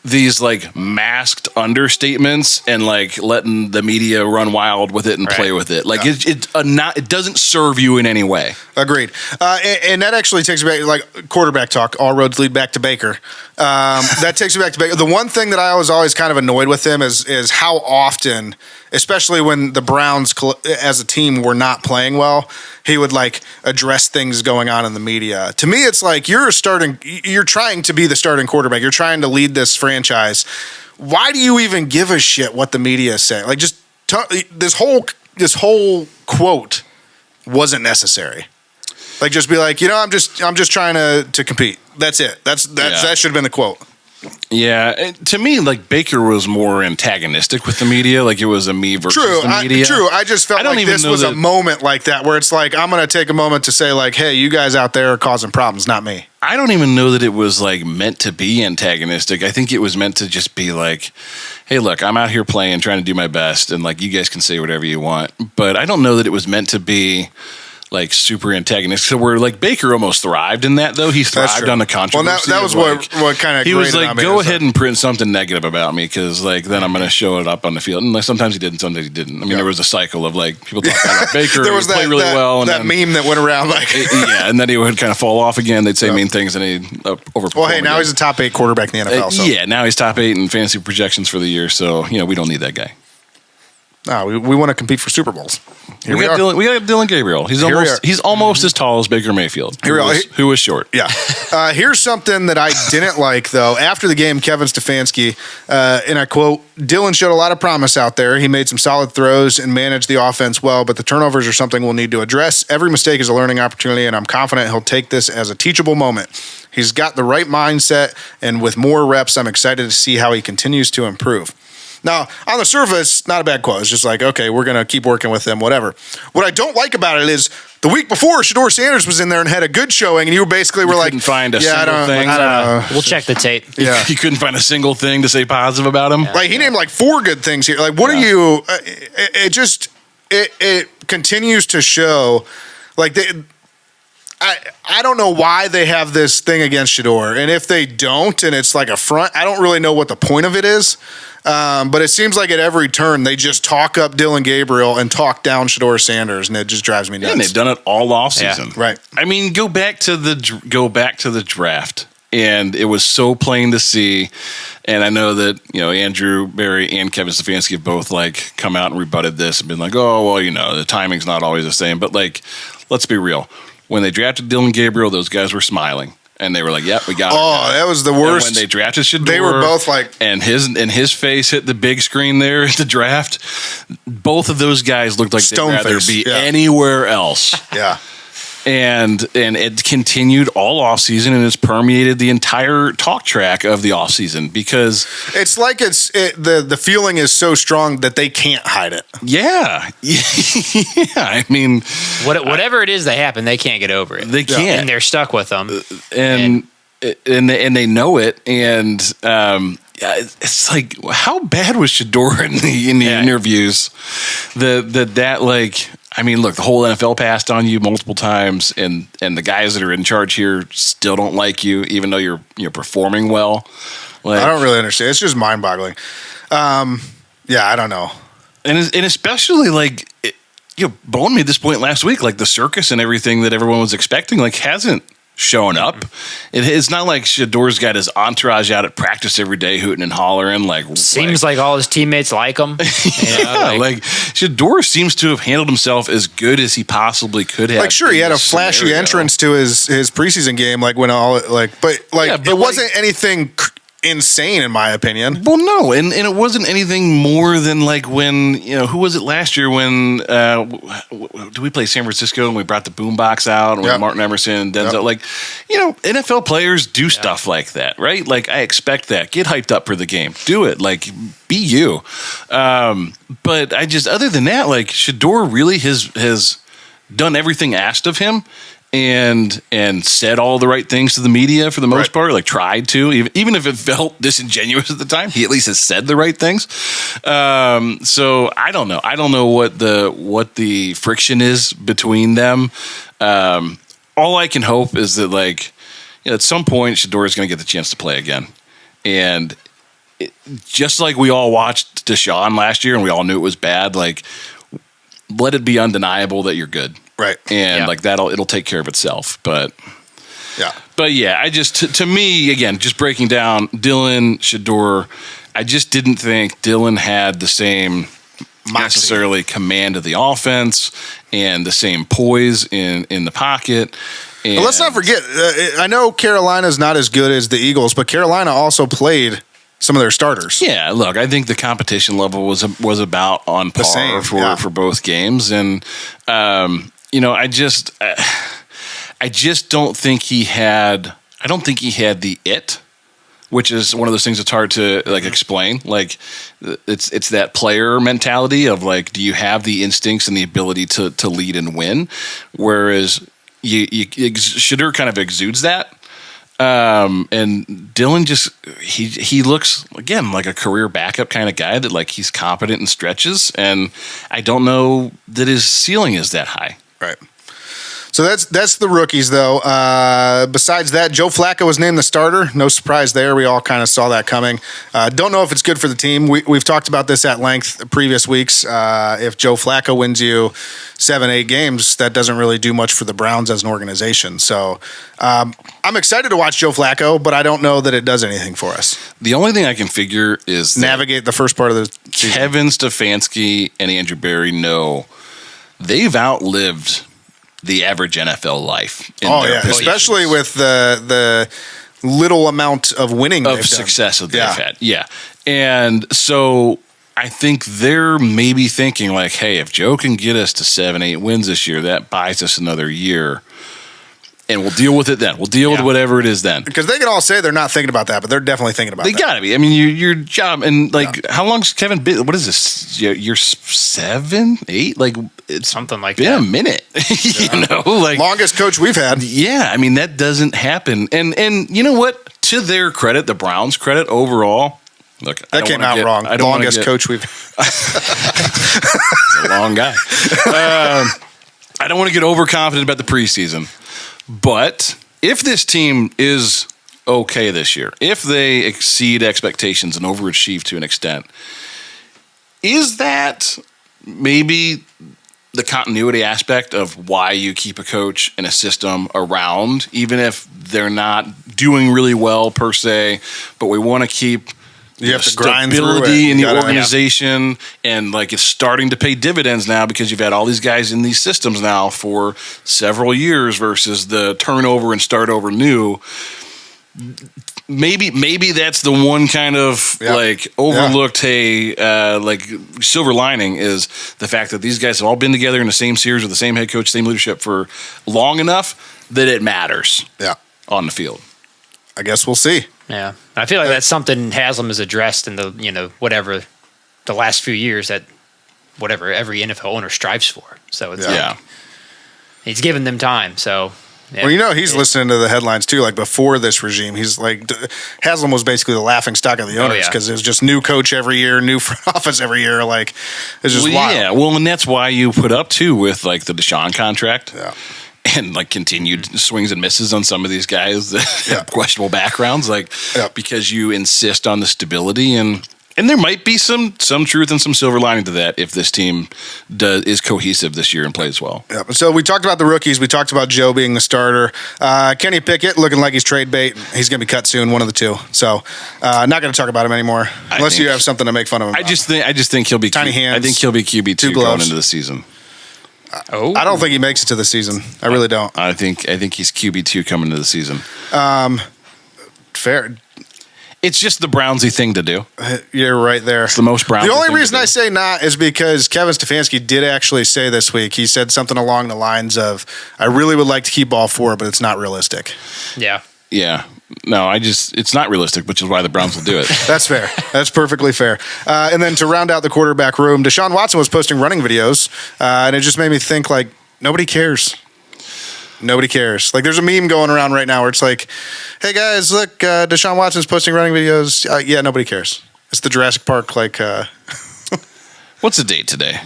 these like masked understatements and like letting the media run wild with it and play with it. Like it doesn't serve you in any way. Agreed. And that actually takes me back, like quarterback talk, all roads lead back to Baker. That takes me back to Baker. The one thing that I was always kind of annoyed with him is how often, especially when the Browns as a team were not playing well, he would like address things going on in the media. To me, it's like you're trying to be the starting quarterback. You're trying to lead this franchise. Why do you even give a shit what the media is saying? Like, just this whole quote wasn't necessary. Like, just be like, I'm just trying to compete. That's it. That should have been the quote. Yeah, to me, like Baker was more antagonistic with the media. Like it was a me versus the media. True. I just felt like this was a moment like that where it's like I'm going to take a moment to say like, hey, you guys out there are causing problems, not me. I don't even know that it was like meant to be antagonistic. I think it was meant to just be like, hey, look, I'm out here playing, trying to do my best, and like you guys can say whatever you want. But I don't know that it was meant to be like super antagonistic. So where like Baker almost thrived in that though. He thrived on the controversy. Well, that was what kind of he was like, go ahead and print something negative about me because like then I'm going to show it up on the field. And like, sometimes he did, and sometimes he didn't. I mean, there was a cycle of like people talking about Baker. There was play really well, and that meme that went around like and then he would kind of fall off again. They'd say mean things, and he'd overperform. Well, hey, now he's a top 8 quarterback in the NFL. So. Yeah, now he's top 8 in fantasy projections for the year. So we don't need that guy. No, we want to compete for Super Bowls. Here we are. We got Dillon Gabriel. He's almost as tall as Baker Mayfield, who was short. Yeah. Here's something that I didn't like, though. After the game, Kevin Stefanski, and I quote, Dillon showed a lot of promise out there. He made some solid throws and managed the offense well, but the turnovers are something we'll need to address. Every mistake is a learning opportunity, and I'm confident he'll take this as a teachable moment. He's got the right mindset, and with more reps, I'm excited to see how he continues to improve. Now, on the surface, not a bad quote. It's just like, okay, we're going to keep working with them, whatever. What I don't like about it is the week before, Shedeur Sanders was in there and had a good showing, and you basically were like, couldn't find a single thing. I don't know. We'll check the tape. Yeah. You couldn't find a single thing to say positive about him. Like, he named like 4 good things here. Like, what are you? It continues to show, like, I don't know why they have this thing against Shedeur, and if they don't, and it's like a front, I don't really know what the point of it is. But it seems like at every turn they just talk up Dillon Gabriel and talk down Shedeur Sanders, and it just drives me nuts. And they've done it all off season, right? I mean, go back to the draft, and it was so plain to see. And I know that Andrew Berry and Kevin Stefanski have both like come out and rebutted this and been like, oh well, the timing's not always the same. But like, let's be real. When they drafted Dillon Gabriel, those guys were smiling. And they were like, "Yep, we got it." Oh, that was the worst. And when they drafted Shedeur, they were both like, and his face hit the big screen there at the draft. Both of those guys looked like they'd rather be anywhere else. Yeah. And it continued all offseason, and it's permeated the entire talk track of the offseason because it's like the feeling is so strong that they can't hide it. Yeah. Yeah. I mean, whatever it is that happened, they can't get over it. They can't, and they're stuck with them. And they know it. And it's like, how bad was Shedeur in the interviews? That like. I mean, look, the whole NFL passed on you multiple times, and the guys that are in charge here still don't like you, even though you're performing well. Like, I don't really understand. It's just mind-boggling. Yeah, I don't know. And especially like, Bowen made this point last week, like the circus and everything that everyone was expecting, like hasn't shown up. It's not like Shedeur's got his entourage out at practice every day hooting and hollering. Seems like all his teammates like him. Like Shedeur seems to have handled himself as good as he possibly could have. Like, sure, he had a flashy entrance to his preseason game, like when it wasn't anything insane in my opinion. Well, no, and it wasn't anything more than like when who was it last year when do we play San Francisco and we brought the boombox out and with Martin Emerson and Denzel, like NFL players do stuff like that, right? Like I expect that. Get hyped up for the game. Do it. Like be you. But I just other than that, like Shedeur really has done everything asked of him. And said all the right things to the media for the most part, like tried to, even if it felt disingenuous at the time, he at least has said the right things. So I don't know. I don't know what the friction is between them. All I can hope is that at some point Shedeur is going to get the chance to play again. And just like we all watched Deshaun last year and we all knew it was bad, like let it be undeniable that you're good. Right. And it'll take care of itself. But yeah, I just, to me, again, just breaking down Dillon, Shedeur, I just didn't think Dillon had the same necessarily command of the offense and the same poise in the pocket. And let's not forget, I know Carolina's not as good as the Eagles, but Carolina also played some of their starters. Yeah, look, I think the competition level was about on par for both games. And, I just don't think he had the it, which is one of those things that's hard to explain. Like it's that player mentality of like, do you have the instincts and the ability to lead and win? Whereas Shedeur kind of exudes that. And Dillon he looks again like a career backup kind of guy that like he's competent in stretches, and I don't know that his ceiling is that high. Right. So that's the rookies, though. Besides that, Joe Flacco was named the starter. No surprise there. We all kind of saw that coming. Don't know if it's good for the team. We've talked about this at length previous weeks. If Joe Flacco wins you 7-8 games, that doesn't really do much for the Browns as an organization. So I'm excited to watch Joe Flacco, but I don't know that it does anything for us. The only thing I can figure is Navigate the first part of the season. Kevin Stefanski and Andrew Berry know they've outlived the average NFL life. Especially with the little amount of winning of they've success done. that they've had. Yeah. And so I think they're maybe thinking like, hey, if Joe can get us to 7-8 wins this year, that buys us another year. And we'll deal with it then. We'll deal with whatever it is then. Because they can all say they're not thinking about that, but they're definitely thinking about They that. got to be. I mean, your job, and like, how long's Kevin been? What is this? You're 7, 8? Like, it's Something like been that. a minute. You know, like Longest coach we've had. yeah. I mean, that doesn't happen. And you know what? To their credit, the Browns' credit overall. Look, That came out wrong. I don't Longest get, coach we've He's a long guy. I don't want to get overconfident about the preseason, but if this team is okay this year, if they exceed expectations and overachieve to an extent, is that maybe the continuity aspect of why you keep a coach and a system around, even if they're not doing really well per se, but we want to keep You have to grind through stability it. in the You gotta- organization, and like it's starting to pay dividends now because you've had all these guys in these systems now for several years versus the turnover and start over new. Maybe that's the one kind of like overlooked like silver lining is the fact that these guys have all been together in the same series with the same head coach, same leadership for long enough that it matters on the field. I guess we'll see. Yeah, I feel like that's something Haslam has addressed in the the last few years that whatever every NFL owner strives for. So it's he's given them time. So Well, he's listening to the headlines too. Like before this regime, he's like Haslam was basically the laughing stock of the owners because it was just new coach every year, new front office every year. Like it's just wild. Yeah, well, and that's why you put up too with like the Deshaun contract. Yeah. And like continued swings and misses on some of these guys that have questionable backgrounds, because you insist on the stability and there might be some truth and some silver lining to that if this team is cohesive this year and plays well. Yeah. So we talked about the rookies. We talked about Joe being the starter. Kenny Pickett looking like he's trade bait. He's going to be cut soon, one of the two. So not going to talk about him anymore unless you have something to make fun of him. I just think he'll be Tiny hands. I think he'll be QB2 gloves. going into the season. I don't think he makes it to the season. I really don't. I think he's QB2 coming into the season. Fair. It's just the Brownsy thing to do. You're right there. It's the most Brownsy The only thing to reason do. I say not is because Kevin Stefanski did actually say this week, he said something along the lines of, I really would like to keep all four, but it's not realistic. yeah. Yeah. No, it's not realistic, which is why the Browns will do it. That's fair. That's perfectly fair. And then to round out the quarterback room, Deshaun Watson was posting running videos, and it just made me think, like, nobody cares. Nobody cares. Like, there's a meme going around right now where it's like, hey, guys, look, Deshaun Watson's posting running videos. Yeah, nobody cares. It's the Jurassic Park, like... What's the date today?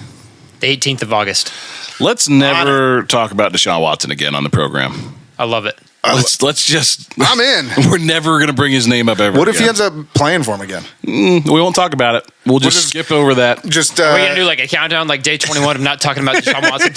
The 18th of August. Let's never talk about Deshaun Watson again on the program. I love it. Let's just... I'm in. We're never going to bring his name up ever What if he again. ends up playing for him again? We won't talk about it. We'll just skip over that. Just Are we going to do like a countdown, like day 21 of not talking about Deshaun Watson?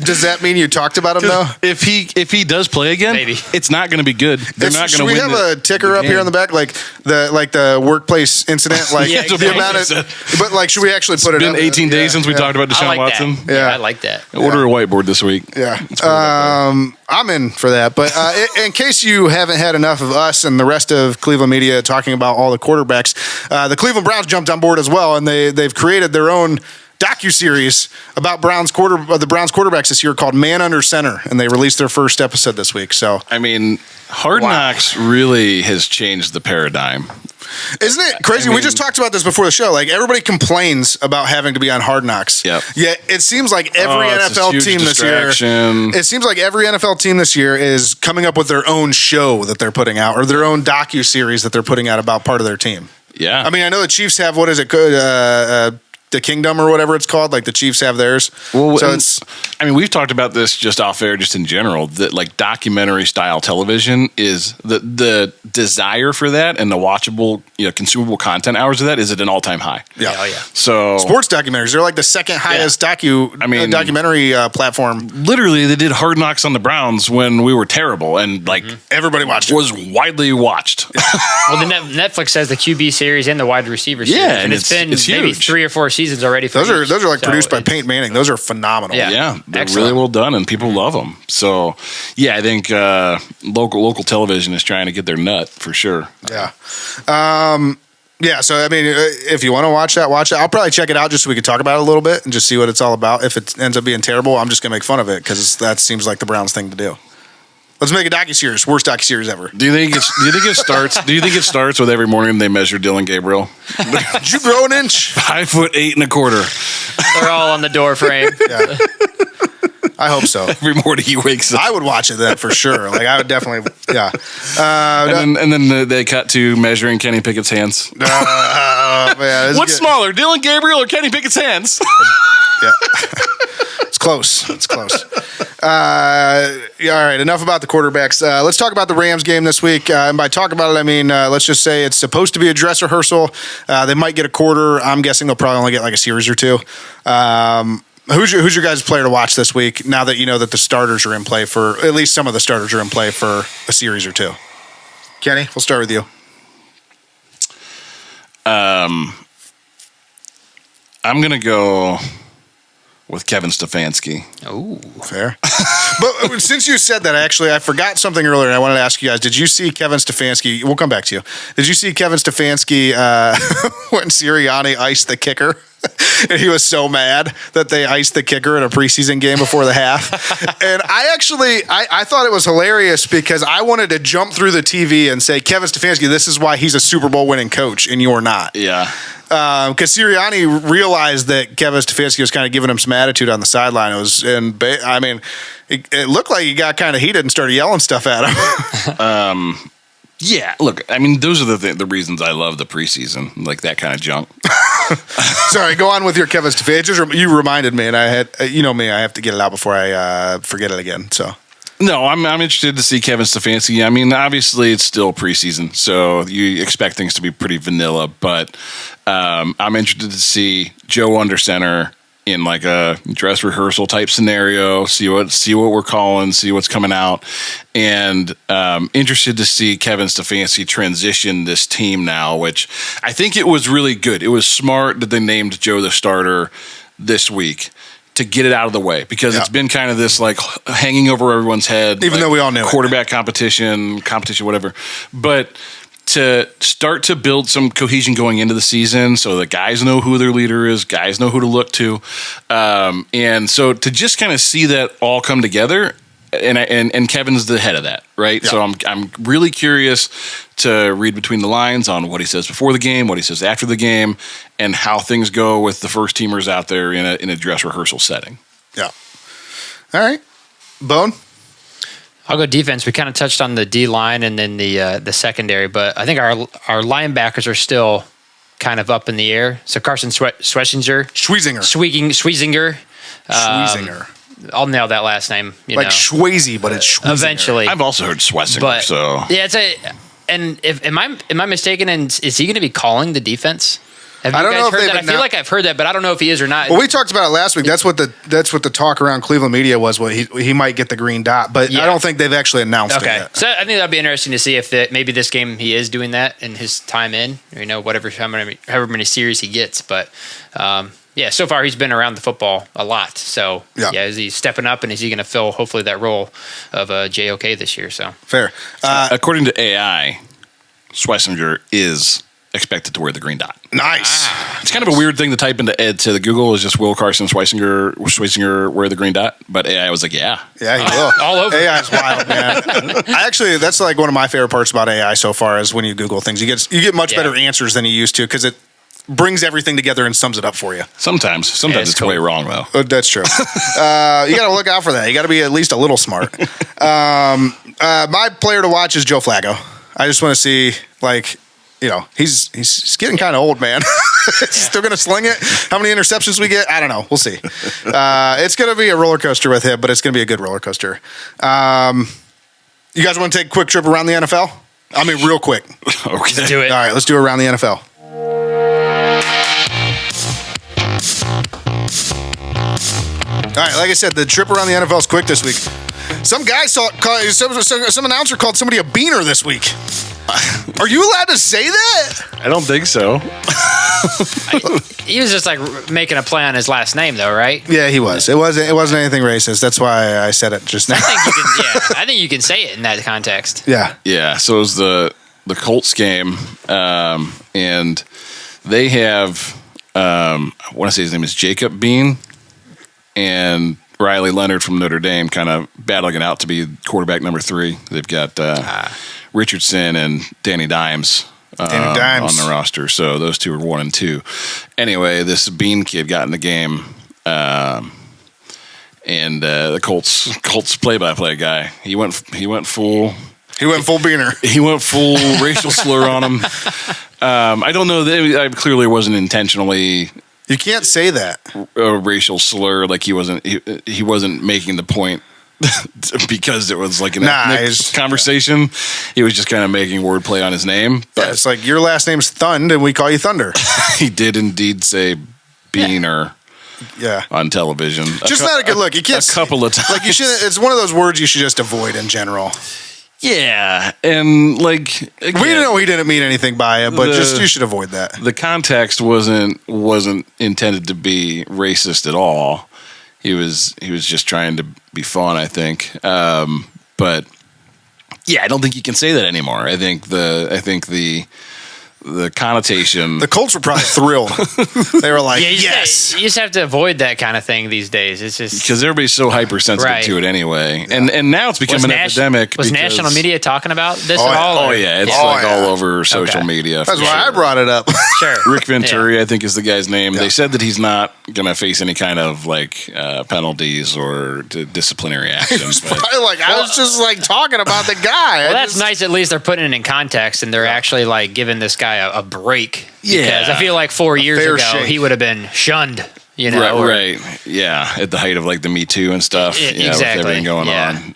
does that mean you talked about him though? If he does play again, Maybe. it's not going to be good. They're not Should going to we win. have a ticker up here on the back, like the workplace incident, like Yeah, the exactly. amount of? But like, should we actually put it? It's been up? 18 days since we Yeah. talked about I Deshaun like Watson. that. Yeah. I like that. Order a whiteboard this week. Yeah, Let's put it up I'm in for that. But in case you haven't had enough of us and the rest of Cleveland media talking about all the quarterbacks, the Cleveland Browns jumped on board as well, and they've created their own docuseries about the Browns quarterbacks this year called Man Under Center, and they released their first episode this week. So, I mean, Hard Knocks really has changed the paradigm. isn't it crazy? We just talked about this before the show. Like, everybody complains about having to be on Hard Knocks. Yep. Yet it seems like every it's this NFL huge team this year. distraction. It seems like every NFL team this year is coming up with their own show that they're putting out, or their own docuseries that they're putting out about part of their team. Yeah. I mean, I know the Chiefs have, what is it, the Kingdom or whatever it's called. Like the Chiefs have theirs. Well, so we've talked about this just off air, just in general, that like documentary style television is the desire for that, and the watchable, consumable content hours of that is at an all-time high. Yeah. Oh, yeah. So sports documentaries, they're like the second highest documentary platform. Literally, they did Hard Knocks on the Browns when we were terrible, and like everybody watched it. Was widely watched. Well, the Netflix has the QB series and the wide receiver series, Yeah, and it's been maybe huge. 3 or 4 seasons already. For those are like produced by Peyton Manning. Those are phenomenal. Yeah, they're excellent. really well done, and people love them. So, yeah, I think local television is trying to get their nut for sure. Yeah. Yeah, so I mean, if you want to watch it. I'll probably check it out just so we can talk about it a little bit and just see what it's all about. If it ends up being terrible, I'm just gonna make fun of it because that seems like the Browns thing to do. Let's make a docuseries, worst docuseries ever. Do you think it starts with every morning they measure Dillon Gabriel? Did you grow an inch? 5'8" and a quarter. They're all on the door frame. Yeah. I hope so. Every morning he wakes up. I would watch it then for sure. Like I would definitely, yeah. And then they cut to measuring Kenny Pickett's hands. Man, What's smaller, Dillon Gabriel or Kenny Pickett's hands? Yeah. It's close. Yeah, all right, enough about the quarterbacks. Let's talk about the Rams game this week. And by talk about it, I mean, let's just say it's supposed to be a dress rehearsal. They might get a quarter. I'm guessing they'll probably only get like a series or two. Who's your guys' player to watch this week now that you know that the starters are in play for, at least some of the starters are in play for a series or two? Kenny, we'll start with you. I'm going to go with Kevin Stefanski. Oh, fair. But since you said that, actually, I forgot something earlier, and I wanted to ask you guys: did you see Kevin Stefanski? We'll come back to you. Did you see Kevin Stefanski when Sirianni iced the kicker? And he was so mad that they iced the kicker in a preseason game before the half. And I thought it was hilarious because I wanted to jump through the TV and say, Kevin Stefanski, this is why he's a Super Bowl winning coach and you're not. Yeah. Because Sirianni realized that Kevin Stefanski was kind of giving him some attitude on the sideline. It looked like he got kind of heated and started yelling stuff at him. Yeah, look, I mean, those are the reasons I love the preseason, like that kind of junk. Sorry, go on with your Kevin Stefanski. You reminded me, and I had, me, I have to get it out before I forget it again. So. No, I'm interested to see Kevin Stefanski. I mean, obviously it's still preseason, so you expect things to be pretty vanilla. But I'm interested to see Joe under center in like a dress rehearsal type scenario. See what we're calling, see what's coming out, and interested to see Kevin Stefanski transition this team now. Which I think it was really good. It was smart that they named Joe the starter this week, to get it out of the way, because it's been kind of this like hanging over everyone's head, even though we all knew quarterback competition, whatever. But to start to build some cohesion going into the season, so that guys know who their leader is, guys know who to look to, and so to just kind of see that all come together. And Kevin's the head of that, right? Yeah. So I'm really curious to read between the lines on what he says before the game, what he says after the game, and how things go with the first teamers out there in a dress rehearsal setting. Yeah. All right, Bone. I'll go defense. We kind of touched on the D line and then the secondary, but I think our linebackers are still kind of up in the air. So Carson Schweisinger. I'll nail that last name. Like Schweizy, but it's Schweisinger. Eventually. I've also heard Schweizinger. So yeah, and am I mistaken? And is he going to be calling the defense? Have you guys heard that? I feel like I've heard that, but I don't know if he is or not. Well, we talked about it last week. That's what the talk around Cleveland media was. What he might get the green dot, but I don't think they've actually announced it yet. So I think that'd be interesting to see if maybe this game he is doing that in his time in, or however many series he gets, but. Yeah, so far he's been around the football a lot. So, is he stepping up, and is he going to fill, hopefully, that role of JOK this year? So fair. According to AI, Schweizinger is expected to wear the green dot. Nice. It's kind of a weird thing to type into the Google is just Will Carson Schweizinger wear the green dot, but AI was like, yeah, he will. All over. AI is wild, man. That's like one of my favorite parts about AI so far is when you Google things, you get much better answers than you used to because it brings everything together and sums it up for you. Sometimes it's way wrong though. That's true. You got to look out for that. You got to be at least a little smart. My player to watch is Joe Flacco. I just want to see he's getting kind of old, man. He's still going to sling it. How many interceptions we get? I don't know. We'll see. It's going to be a roller coaster with him, but it's going to be a good roller coaster. You guys want to take a quick trip around the NFL? I mean, real quick. Okay. Let's do it. All right, let's do it around the NFL. All right, like I said, the trip around the NFL is quick this week. Some guy some announcer called somebody a beaner this week. Are you allowed to say that? I don't think so. He was just like making a play on his last name, though, right? Yeah, he was. It wasn't anything racist. That's why I said it just now. I think you can say it in that context. Yeah. Yeah. So it was the Colts game, and they have I want to say his name is Jacob Bean and Riley Leonard from Notre Dame, kind of battling it out to be quarterback number 3. They've got Richardson and Danny Dimes. On the roster, so those two are 1 and 2. Anyway, this Bean kid got in the game, and the Colts play-by-play guy, he went full beaner. He went full racial slur on him. I don't know that clearly wasn't intentionally. You can't say that. A racial slur, like he wasn't making the point. Because it was like an ethnic conversation. Yeah. He was just kind of making wordplay on his name. But it's like, your last name's Thund and we call you Thunder. He did indeed say Beaner on television. Just not a good look. You can't a couple of times. Like, you should. It's one of those words you should just avoid in general. Yeah, and like again, we know he didn't mean anything by it, but you should avoid that. The context wasn't intended to be racist at all. He was just trying to be fun, I think. But yeah, I don't think you can say that anymore. I think the connotation. The Colts were probably thrilled. They were like, yes. You just have to avoid that kind of thing these days. It's just because everybody's so hypersensitive to it anyway, and now it's become an epidemic. Was national media talking about this at all? Oh yeah, it's all over social media. That's why I brought it up. Sure. Rick Venturi, I think, is the guy's name. Yeah. They said that he's not going to face any kind of penalties or disciplinary action. I was just talking about the guy. Well, that's nice. At least they're putting it in context, and they're actually giving this guy a break. Because I feel like 4 years ago he would have been shunned. Right. Yeah, at the height of the Me Too and stuff. Exactly. With everything going on.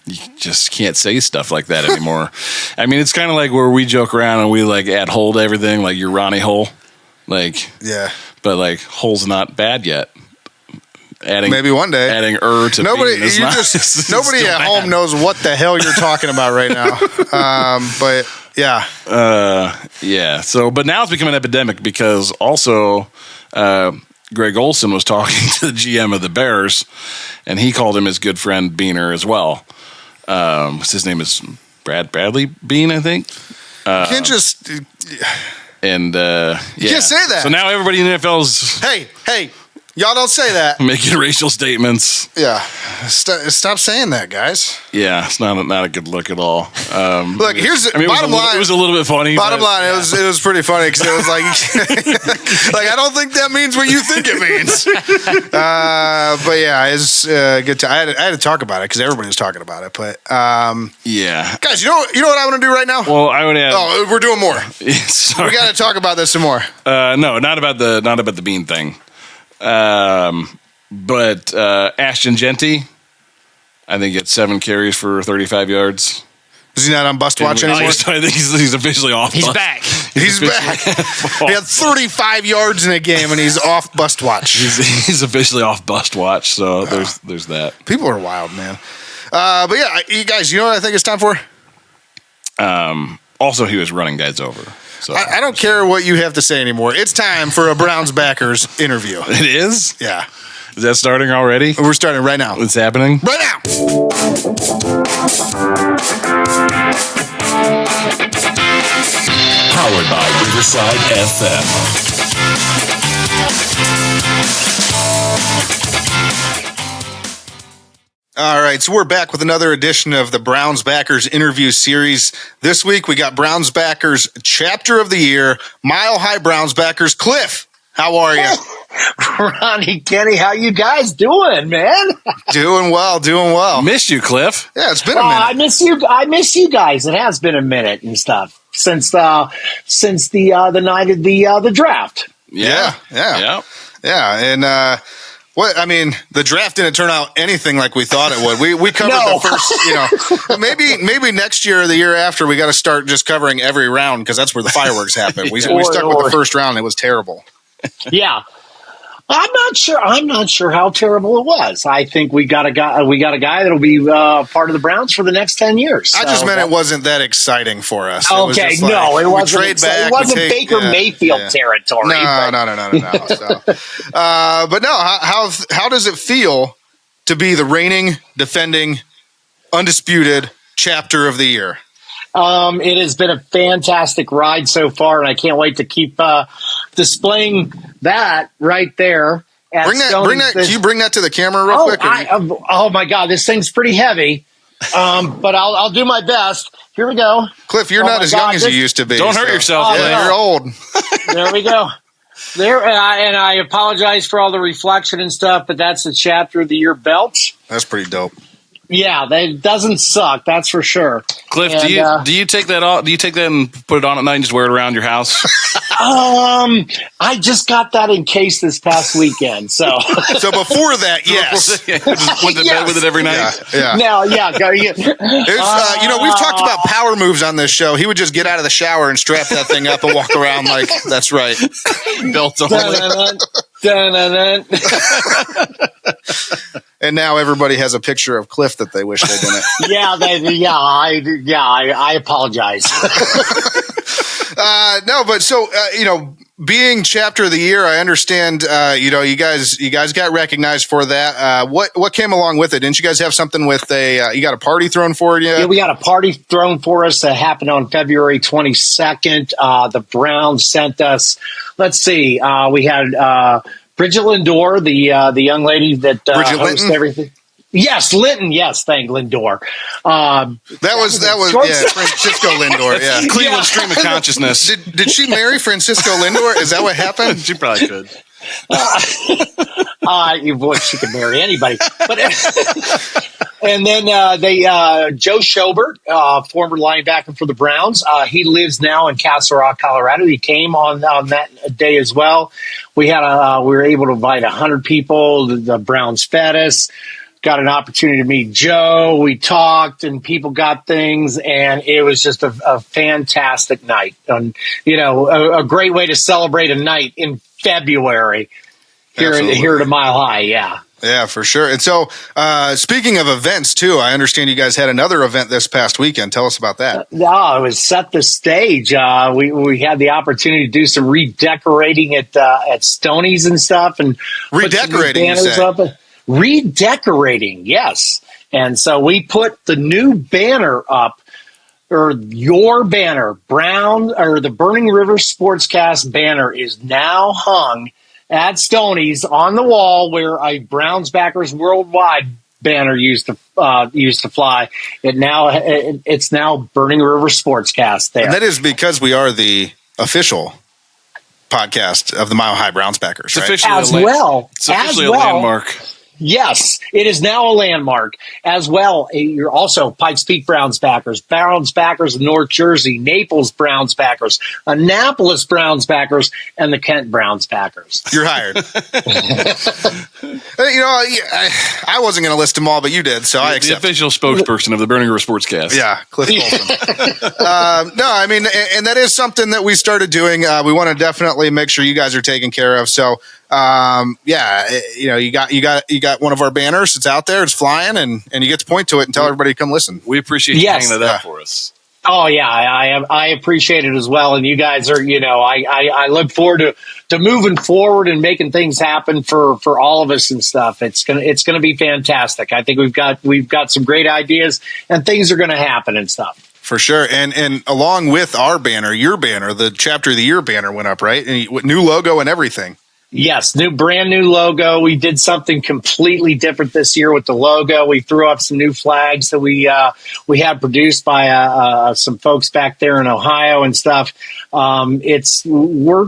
You just can't say stuff like that anymore. I mean, it's kind of like where we joke around and we add Hull to everything, like you're Ronnie Hull. But Hull's not bad yet. Maybe one day. Adding to nobody. Bean Nobody at home knows what the hell you're talking about right now. But yeah. Yeah. So, but now it's become an epidemic because also Greg Olson was talking to the GM of the Bears, and he called him his good friend Beaner as well. His name is Bradley Bean, I think. You can't just. And you can't say that. So now everybody in the NFL's hey, y'all don't say that. Making racial statements. Yeah, stop saying that, guys. Yeah, it's not a good look at all. Look, here's bottom line. It was a little bit funny. Bottom line, it was pretty funny because it was I don't think that means what you think it means. But yeah, it's good to. I had to talk about it because everybody was talking about it. But yeah, guys, you know what I want to do right now? Well, I would add. Oh, we're doing more. Sorry. We got to talk about this some more. No, not about the Bean thing. But Ashton Genty, I think, gets 7 carries for 35 yards. Is he not on bust watch anymore? I think he's officially off. He's back. He's back. He had 35 yards in a game, and he's off bust watch. He's officially off bust watch. So there's that. People are wild, man. But yeah, you guys, you know what I think it's time for? Also, he was running guys over. So I don't care what you have to say anymore. It's time for a Browns backers interview. It is? Yeah. Is that starting already? We're starting right now. It's happening? Right now. Powered by Riverside FM. All right, so we're back with another edition of the Browns Backers interview series. This week we got Browns Backers Chapter of the Year, Mile High Browns Backers. Cliff, how are you? Ronnie, Kenny, how you guys doing, man? Doing well. Miss you, Cliff. Yeah, it's been a minute. I miss you guys. It has been a minute and stuff. since the night of the draft. Yeah. And the draft didn't turn out anything like we thought it would. We covered the first, maybe next year or the year after we got to start just covering every round because that's where the fireworks happen. We stuck with the first round. It was terrible. Yeah. I'm not sure how terrible it was. I think we got a guy that'll be part of the Browns for the next 10 years. I just meant it wasn't that exciting for us. Okay, it wasn't. It wasn't Baker Mayfield territory. No. So, but no, how does it feel to be the reigning, defending, undisputed chapter of the year? It has been a fantastic ride so far, and I can't wait to keep displaying that right there. Bring that. Can you bring that to the camera real quick? Oh my God, this thing's pretty heavy, but I'll do my best. Here we go. Cliff, you're not as young as you used to be. Don't hurt yourself. You're old. There we go. There, and I apologize for all the reflection and stuff, but that's the chapter of the year belt. That's pretty dope. Yeah, that doesn't suck. That's for sure. Cliff, do you take that off? Do you take that and put it on at night and just wear it around your house? I just got that in case this past weekend. So before that, yes, just went to bed with it every night. Yeah. Now, We've talked about power moves on this show. He would just get out of the shower and strap that thing up and walk around like that's right. Belt only. And now everybody has a picture of Cliff that they wish they didn't. I apologize. No, but so being chapter of the year, I understand. You guys got recognized for that. What came along with it? Didn't you guys have something with you got a party thrown for you? Yeah, we got a party thrown for us that happened on February 22nd. The Browns sent us. Let's see. We had Bridget Lindor, the young lady that hosts everything. Yes, Linton. Yes, thank Lindor. That was Francisco Lindor. Yeah, Cleveland stream of consciousness. Did she marry Francisco Lindor? Is that what happened? She probably could. She could marry anybody. But and then Joe Schobert, former linebacker for the Browns, he lives now in Castle Rock, Colorado. He came on that day as well. We were able to invite 100 people. The Browns fed us. Got an opportunity to meet Joe. We talked, and people got things, and it was just a fantastic night. And a great way to celebrate a night in February here at a Mile High. Yeah, for sure. And so, speaking of events too, I understand you guys had another event this past weekend. Tell us about that. It was Set the Stage. We had the opportunity to do some redecorating at Stoney's and stuff, and redecorating. Put some banners up. Redecorating, yes. And so we put the new banner up, or your banner, the Burning River Sportscast banner is now hung at Stoney's on the wall where a Browns Backers Worldwide banner used to fly. It's now Burning River Sportscast there. And that is because we are the official podcast of the Mile High Browns Backers, right? It's officially a landmark. Yes, it is now a landmark as well. You're also Pikes Peak Browns Backers of North Jersey, Naples Browns Backers, Annapolis Browns Backers, and the Kent Browns Backers. You're hired. I wasn't going to list them all, but you did, so I accept. The official spokesperson of the Burning River Sportscast. Yeah, Cliff Colson. No, I mean, and that is something that we started doing. We want to definitely make sure you guys are taken care of. So, you got one of our banners. It's out there. It's flying, and you get to point to it and tell everybody to come listen. We appreciate you hanging that up for us. Oh yeah, I appreciate it as well. And you guys are, I look forward to moving forward and making things happen for all of us and stuff. It's gonna be fantastic. I think we've got some great ideas and things are gonna happen and stuff. For sure. And along with our banner, your banner, the chapter of the year banner went up, right? And new logo and everything. Yes, brand new logo. We did something completely different this year with the logo. We threw up some new flags that we had produced by some folks back there in Ohio and stuff. We're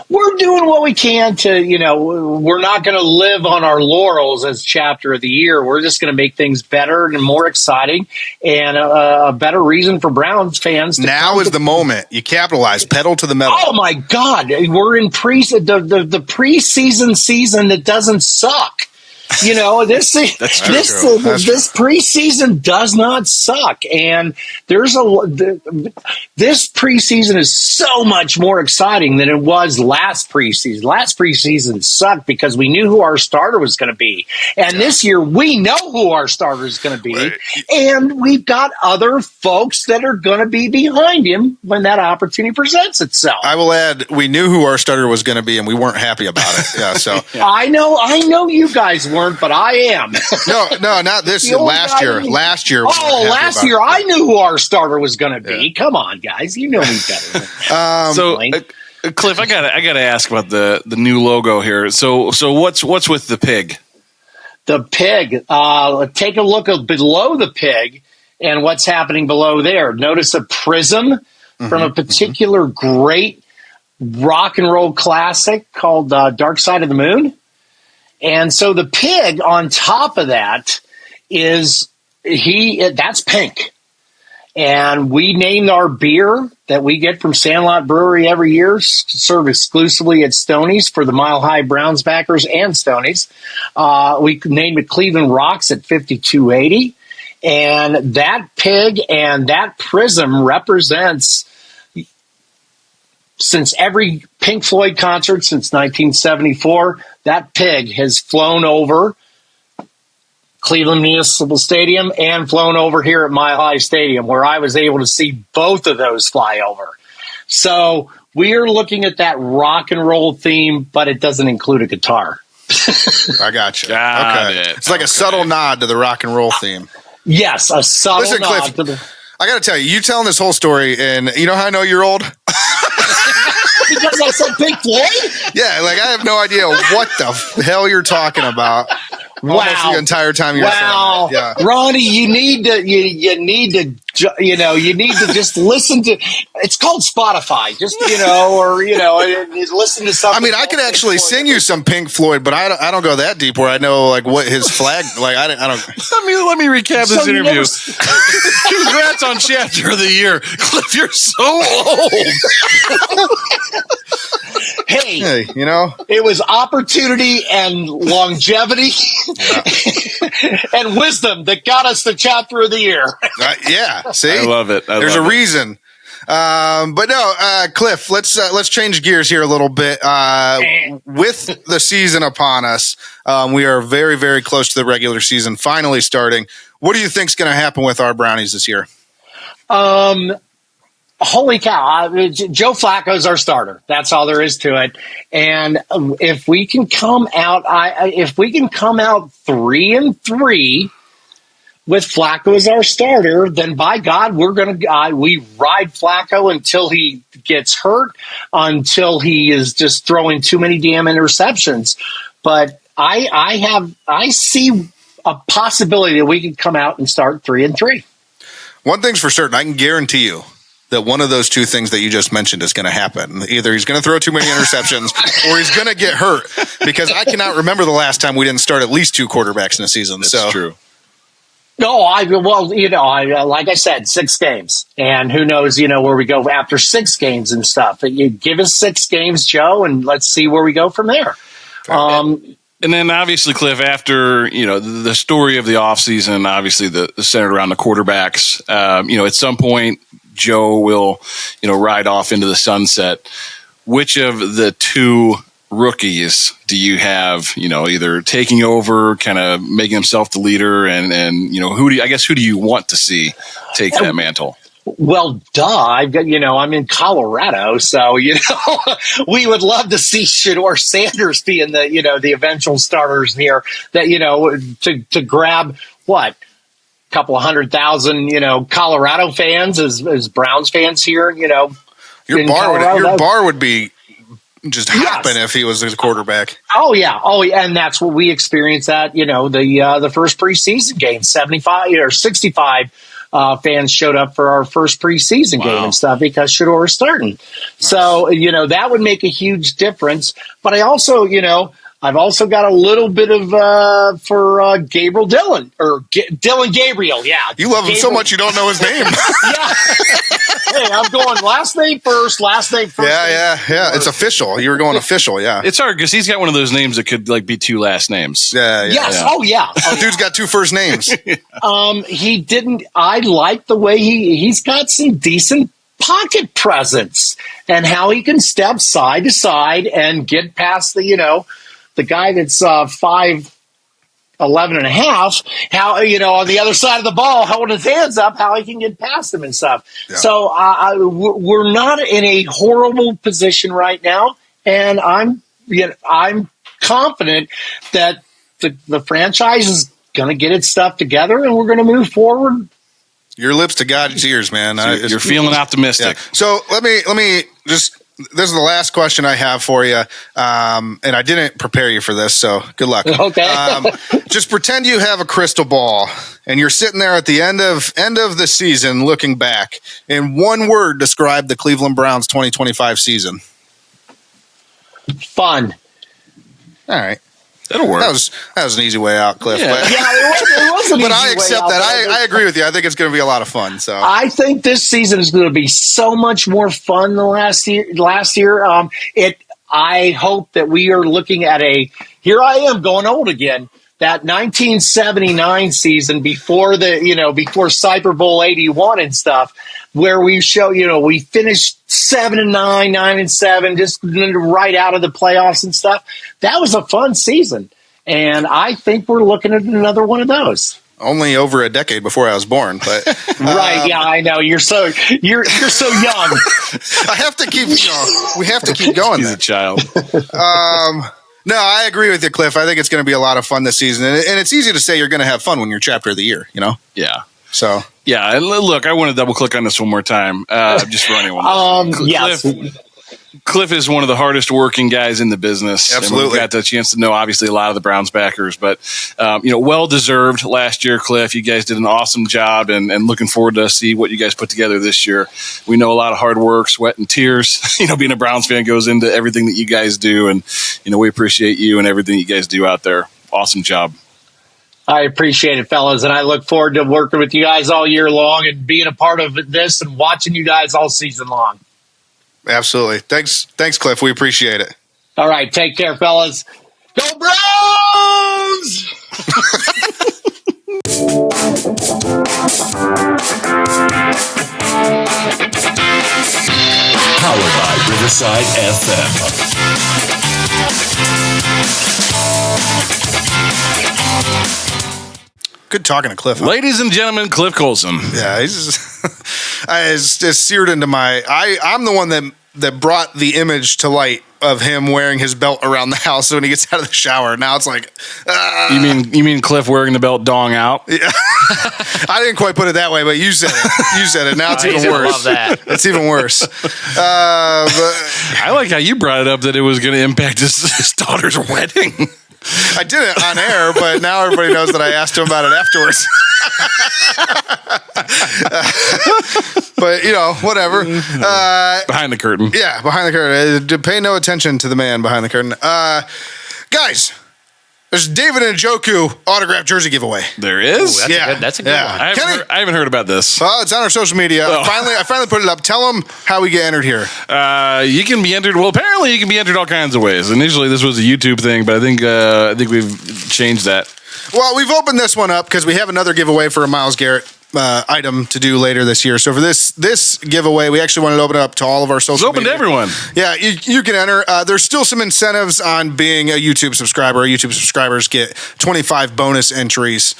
We're doing what we can to, we're not going to live on our laurels as chapter of the year. We're just going to make things better and more exciting and a better reason for Browns fans. Now is the moment. You capitalize, pedal to the metal. Oh my God. We're in the preseason season that doesn't suck. This preseason does not suck, and this preseason is so much more exciting than it was last preseason. Last preseason sucked because we knew who our starter was going to be, and this year we know who our starter is going to be, right. And we've got other folks that are going to be behind him when that opportunity presents itself. I will add, we knew who our starter was going to be, and we weren't happy about it. Yeah, so yeah. I know you guys weren't. But I am. No, not this year. Last year. Last year. Last year I knew who our starter was going to be. Yeah. Come on, guys. You know me better. Cliff, I gotta ask about the new logo here. So what's with the pig? The pig. Take a look below the pig and what's happening below there. Notice a prism from a particular great rock and roll classic called Dark Side of the Moon. And so the pig on top of that that's pink. And we named our beer that we get from Sandlot Brewery every year, served exclusively at Stoney's for the Mile High Browns backers and Stoney's. We named it Cleveland Rocks at 5280. And that pig and that prism represents, since every Pink Floyd concert since 1974, that pig has flown over Cleveland Municipal Stadium and flown over here at Mile High Stadium, where I was able to see both of those fly over. So we are looking at that rock and roll theme, but it doesn't include a guitar. I got you. Got it. It's like a subtle nod to the rock and roll theme. Yes, a subtle nod Cliff, to the... I got to tell you, you telling this whole story, and you know how I know you're old? Because I said Pink Floyd? Yeah, like I have no idea what the hell you're talking about. Almost the entire time you're saying that. Yeah. Ronnie, you need to just listen to. It's called Spotify, just or listen to something. I mean, I could actually sing you some Pink Floyd, but I don't go that deep where I know like what his flag. Like I don't. Let me recap this interview. Congrats on chapter of the year, Cliff. You're so old. Hey, it was opportunity and longevity and wisdom that got us the chapter of the year. Yeah, see, I love it. There's a reason. But no, Cliff, let's change gears here a little bit. With the season upon us, we are very, very close to the regular season finally starting. What do you think is going to happen with our Brownies this year? Holy cow. Joe Flacco is our starter. That's all there is to it. And if we can come out 3-3 with Flacco as our starter, then by God, we ride Flacco until he gets hurt, until he is just throwing too many damn interceptions. But I see a possibility that we could come out and start 3-3. One thing's for certain, I can guarantee you that one of those two things that you just mentioned is going to happen. Either he's going to throw too many interceptions or he's going to get hurt, because I cannot remember the last time we didn't start at least two quarterbacks in a season. That's true. No, like I said, 6 games, and who knows, where we go after 6 games and stuff. You give us 6 games, Joe, and let's see where we go from there. And then obviously, Cliff, after, the story of the offseason, obviously the centered around the quarterbacks, at some point, Joe will, ride off into the sunset. Which of the 2 rookies do you have, either taking over, kind of making himself the leader, and who do you want to see take that mantle? Well, I've got, I'm in Colorado, so, we would love to see Shedeur Sanders be in the eventual starters here, that, to grab what? Couple of 100,000, Colorado fans as Browns fans here, your bar would be just happen if he was the quarterback. Oh yeah, and that's what we experienced at the first preseason game, 75 or 65 fans showed up for our first preseason game and stuff because Shador was starting. Nice. So, that would make a huge difference. But I also, I've also got a little bit of for Dillon Gabriel. Yeah, you love him so much you don't know his name. Yeah. Hey, I'm going last name first. Yeah. It's official. You were going official. Yeah, it's hard because he's got one of those names that could be two last names. Yeah. Yes. Yeah. Oh yeah. Dude's got two first names. He didn't. I like the way he's got some decent pocket presence and how he can step side to side and get past the guy that's 5'11" and a half, how, on the other side of the ball, holding his hands up, how he can get past him and stuff. Yeah. So we're not in a horrible position right now. And I'm confident that the franchise is going to get its stuff together and we're going to move forward. Your lips to God's ears, man. You're feeling optimistic. Yeah. So let me just, this is the last question I have for you. And I didn't prepare you for this, so good luck. Okay. Just pretend you have a crystal ball and you're sitting there at the end of the season looking back. In one word, describe the Cleveland Browns 2025 season. Fun. All right. That'll work. That was an easy way out, Cliff. Yeah, it was an easy way out. But I accept that. I agree with you. I think it's going to be a lot of fun. So I think this season is going to be so much more fun than last year. I hope that we are looking at here I am going old again. That 1979 season before before Cyber Bowl 81 and stuff, where we we finished 7-9, 9-7, just right out of the playoffs and stuff. That was a fun season, and I think we're looking at another one of those. Only over a decade before I was born, but right, yeah, I know you're so young. I have to keep, we have to keep going. He's a child. No, I agree with you, Cliff. I think it's going to be a lot of fun this season, and it's easy to say you're going to have fun when you're chapter of the year. Yeah. So yeah, look, I want to double click on this one more time. Just for anyone. Yes. Cliff is one of the hardest working guys in the business. Absolutely. And we've got the chance to know, obviously, a lot of the Browns backers, but, well deserved last year, Cliff. You guys did an awesome job and looking forward to see what you guys put together this year. We know a lot of hard work, sweat and tears, being a Browns fan goes into everything that you guys do. And, we appreciate you and everything you guys do out there. Awesome job. I appreciate it, fellas. And I look forward to working with you guys all year long and being a part of this and watching you guys all season long. Absolutely. Thanks, Cliff. We appreciate it. All right. Take care, fellas. Go Browns! Powered by Riverside FM. Good talking to Cliff. Huh? Ladies and gentlemen, Cliff Colson. Yeah, he's just seared into my. I'm the one that brought the image to light of him wearing his belt around the house when he gets out of the shower. Now it's like, you mean Cliff wearing the belt dong out? Yeah. I didn't quite put it that way, but you said it. You said it. Now it's even worse. Love that. It's even worse. But I like how you brought it up that it was going to impact his daughter's wedding. I did it on air, but now everybody knows that I asked him about it afterwards. But, whatever. Behind the curtain. Yeah, behind the curtain. Pay no attention to the man behind the curtain. Guys, there's David Njoku autographed jersey giveaway. There is? Ooh, that's a good one. I haven't heard about this. Well, it's on our social media. Oh. I finally put it up. Tell them how we get entered here. You can be entered. Well, apparently you can be entered all kinds of ways. Initially, this was a YouTube thing, but I think we've changed that. Well, we've opened this one up because we have another giveaway for a Myles Garrett item to do later this year. So for this giveaway, we actually wanted to open it up to all of our social media. It's open to everyone. Yeah, you can enter. There's still some incentives on being a YouTube subscriber. YouTube subscribers get 25 bonus entries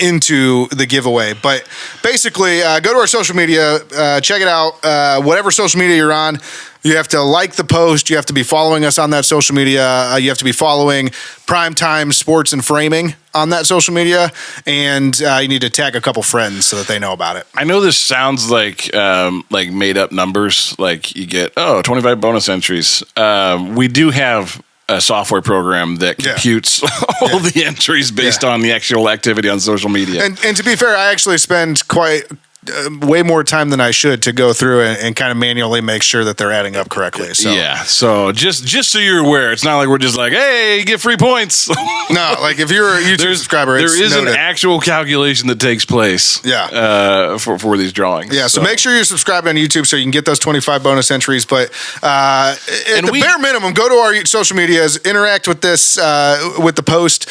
into the giveaway. But basically, go to our social media, check it out. Whatever social media you're on, you have to like the post. You have to be following us on that social media. You have to be following Primetime Sports and Framing on that social media. And you need to tag a couple friends so that they know about it. I know this sounds like made up numbers. Like you get, 25 bonus entries. We do have a software program that computes all the entries based on the actual activity on social media. And to be fair, I actually spend way more time than I should to go through and kind of manually make sure that they're adding up correctly. So. Yeah. So just so you're aware, it's not like we're just like, hey, you get free points. No, like if you're a YouTube subscriber, there is noted. an actual calculation that takes place. Yeah. For these drawings. Yeah. So make sure you're subscribed on YouTube so you can get those 25 bonus entries. But at the bare minimum, go to our social medias, interact with this with the post.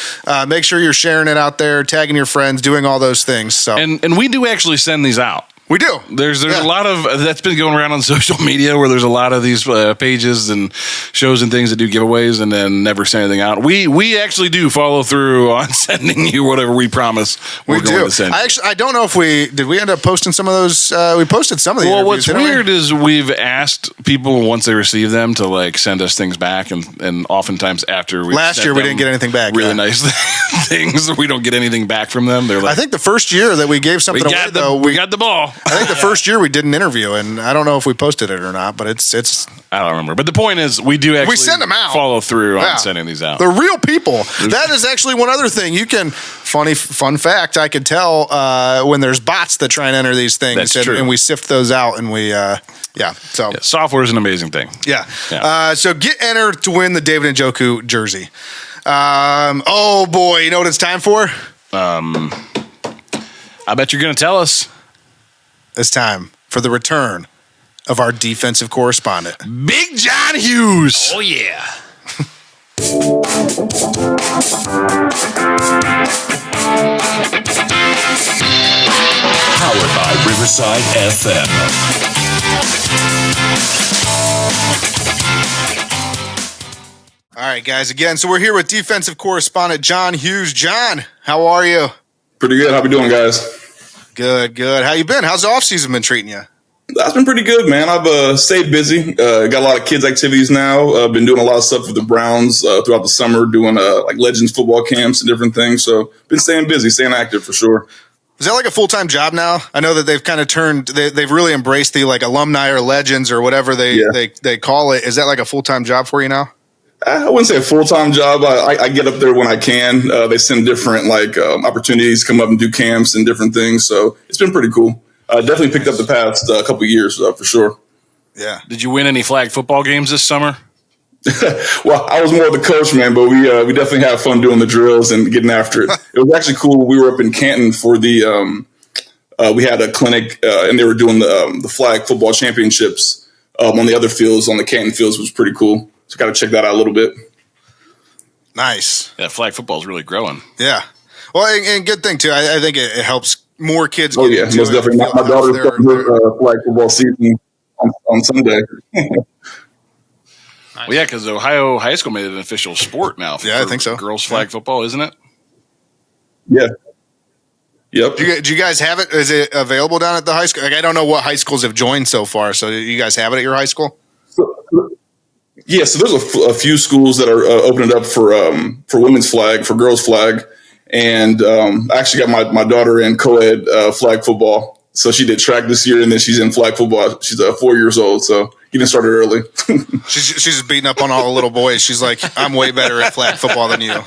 Make sure you're sharing it out there, tagging your friends, doing all those things. So and we do actually send these out. We do. There's a lot of that's been going around on social media where there's a lot of these pages and shows and things that do giveaways and then never send anything out. We actually do follow through on sending you whatever we promise we're going to send. I don't know if we end up posting some of those. We posted some of the interviews. What's weird is we've asked people once they receive them to like send us things back, and oftentimes after last year we didn't get anything back. Really nice things. We don't get anything back from them. They're like, I think the first year that we gave something away, though, we got the ball. I think the first year we did an interview, and I don't know if we posted it or not, but it's. I don't remember. But the point is, we do actually send them out. Follow through on sending these out. They're real people. That is actually one other thing. You can fun fact. I could tell when there's bots that try and enter these things, That's true. And we sift those out, and we software is an amazing thing. Yeah. So get entered to win the David Njoku jersey. Oh boy, you know what it's time for? I bet you're going to tell us. It's time for the return of our defensive correspondent, Big John Hughes. Oh, yeah. Powered by Riverside FM. All right, guys. Again, so we're here with defensive correspondent John Hughes. John, how are you? Pretty good. How we doing, guys? Good. How you been? How's the offseason been treating you? That's been pretty good, man. I've stayed busy. Got a lot of kids' activities now. Been doing a lot of stuff with the Browns throughout the summer, doing like Legends football camps and different things. So been staying busy, staying active for sure. Is that like a full-time job now? I know that they've kind of they've really embraced the like alumni or legends or whatever they call it. Is that like a full-time job for you now? I wouldn't say a full-time job. I get up there when I can. They send different opportunities, come up and do camps and different things. So it's been pretty cool. Definitely picked up the past couple of years for sure. Yeah. Did you win any flag football games this summer? Well, I was more of the coach, man, but we definitely had fun doing the drills and getting after it. It was actually cool. We were up in Canton for the we had a clinic and they were doing the flag football championships on the other fields, on the Canton fields, was pretty cool. So got to check that out a little bit. Nice. Yeah, flag football is really growing. Yeah. Well, and good thing too. I think it helps more kids. Oh yeah, most definitely. My daughter's starting her flag football season on Sunday. Well, yeah, because Ohio high school made it an official sport now. I think so. Girls flag football, isn't it? Yeah. Yep. Do you guys have it? Is it available down at the high school? Like, I don't know what high schools have joined so far. So do you guys have it at your high school? Yeah, so there's a few schools that are opening up for women's flag, for girls flag, and I actually got my daughter in co-ed flag football. So she did track this year, and then she's in flag football. She's 4 years old, so getting started early. she's just beating up on all the little boys. She's like, I'm way better at flag football than you.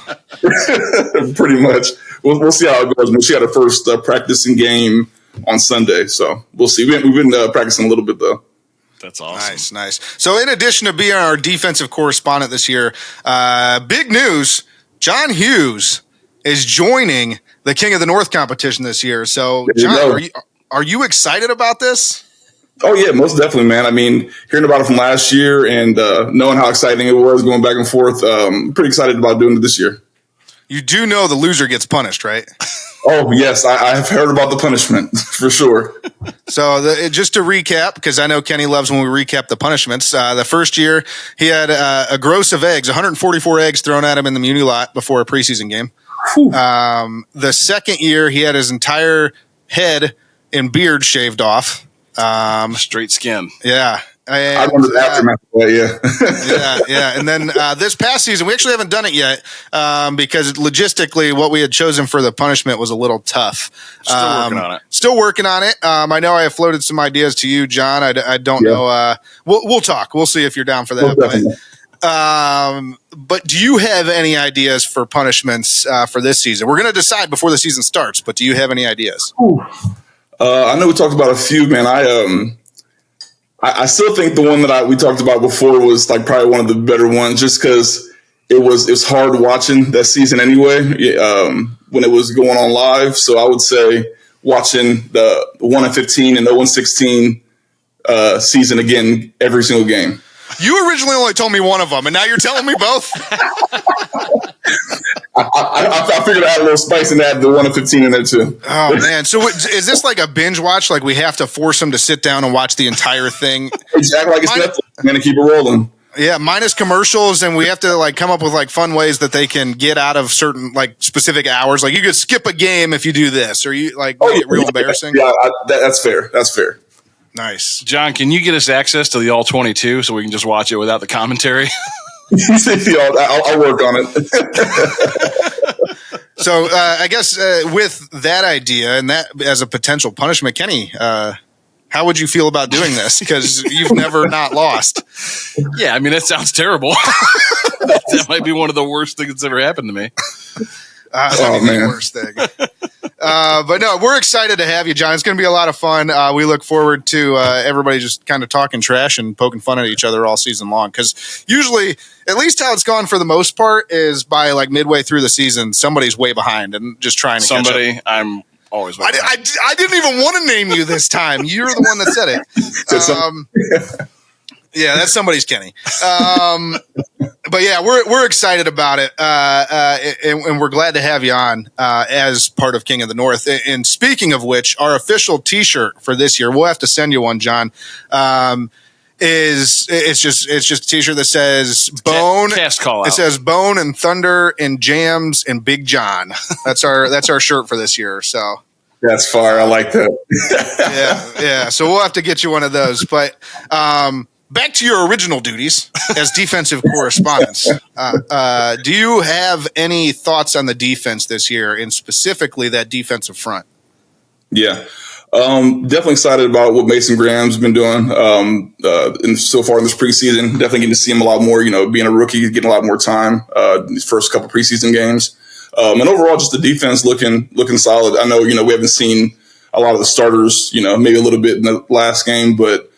Pretty much. We'll see how it goes. But she had her first practicing game on Sunday, so we'll see. We've been practicing a little bit though. That's awesome. Nice. So in addition to being our defensive correspondent this year, big news, John Hughes is joining the King of the North competition this year. So, John, are you excited about this? Oh, yeah, most definitely, man. I mean, hearing about it from last year and knowing how exciting it was going back and forth, pretty excited about doing it this year. You do know the loser gets punished, right? Oh, yes. I have heard about the punishment for sure. So just to recap, because I know Kenny loves when we recap the punishments. The first year, he had a gross of eggs, 144 eggs thrown at him in the Muni lot before a preseason game. The second year, he had his entire head and beard shaved off. Straight skin. Yeah. I remember the aftermath of that, Yeah. And then this past season, we actually haven't done it yet because logistically what we had chosen for the punishment was a little tough. Still working on it. I know I have floated some ideas to you, John. I don't know. We'll talk. We'll see if you're down for that. But do you have any ideas for punishments for this season? We're going to decide before the season starts, but do you have any ideas? I know we talked about a few, man. I still think the one that we talked about before was like probably one of the better ones, just because it was hard watching that season anyway, when it was going on live. So I would say watching the 1-15 and the 0-16 season again every single game. You originally only told me one of them, and now you're telling me both? I figured I had a little spice in that, the 1-15 in there too. Oh, man. So is this like a binge watch? Like we have to force them to sit down and watch the entire thing? Exactly, like it's Netflix, man, to keep it rolling. Yeah, minus commercials, and we have to like come up with like fun ways that they can get out of certain like specific hours. Like you could skip a game if you do this, or you like make it real embarrassing. Yeah, that's fair. That's fair. Nice. John, can you get us access to the All 22 so we can just watch it without the commentary? I'll work on it. So I guess with that idea and that as a potential punishment, Kenny, how would you feel about doing this? Because you've never not lost. Yeah, I mean, that sounds terrible. That might be one of the worst things that's ever happened to me. The worst thing. But no, we're excited to have you, John. It's going to be a lot of fun. We look forward to everybody just kind of talking trash and poking fun at each other all season long. Because usually, at least how it's gone for the most part, is by like midway through the season, somebody's way behind and just trying to catch up. I'm always way behind. I didn't even want to name you this time. You're the one that said it. Yeah, that's somebody's Kenny. But yeah, we're excited about it, and we're glad to have you on as part of King of the North. And speaking of which, our official T-shirt for this year, we'll have to send you one, John. It's just a T-shirt that says Bone. Cast call out. It says Bone and Thunder and Jams and Big John. That's our shirt for this year. So. That's fire. I like that. Yeah. So we'll have to get you one of those. But back to your original duties as defensive correspondents. Do you have any thoughts on the defense this year, and specifically that defensive front? Yeah. Definitely excited about what Mason Graham's been doing and so far in this preseason. Definitely getting to see him a lot more, being a rookie, getting a lot more time these first couple preseason games. And overall, just the defense looking solid. I know, we haven't seen a lot of the starters, maybe a little bit in the last game, but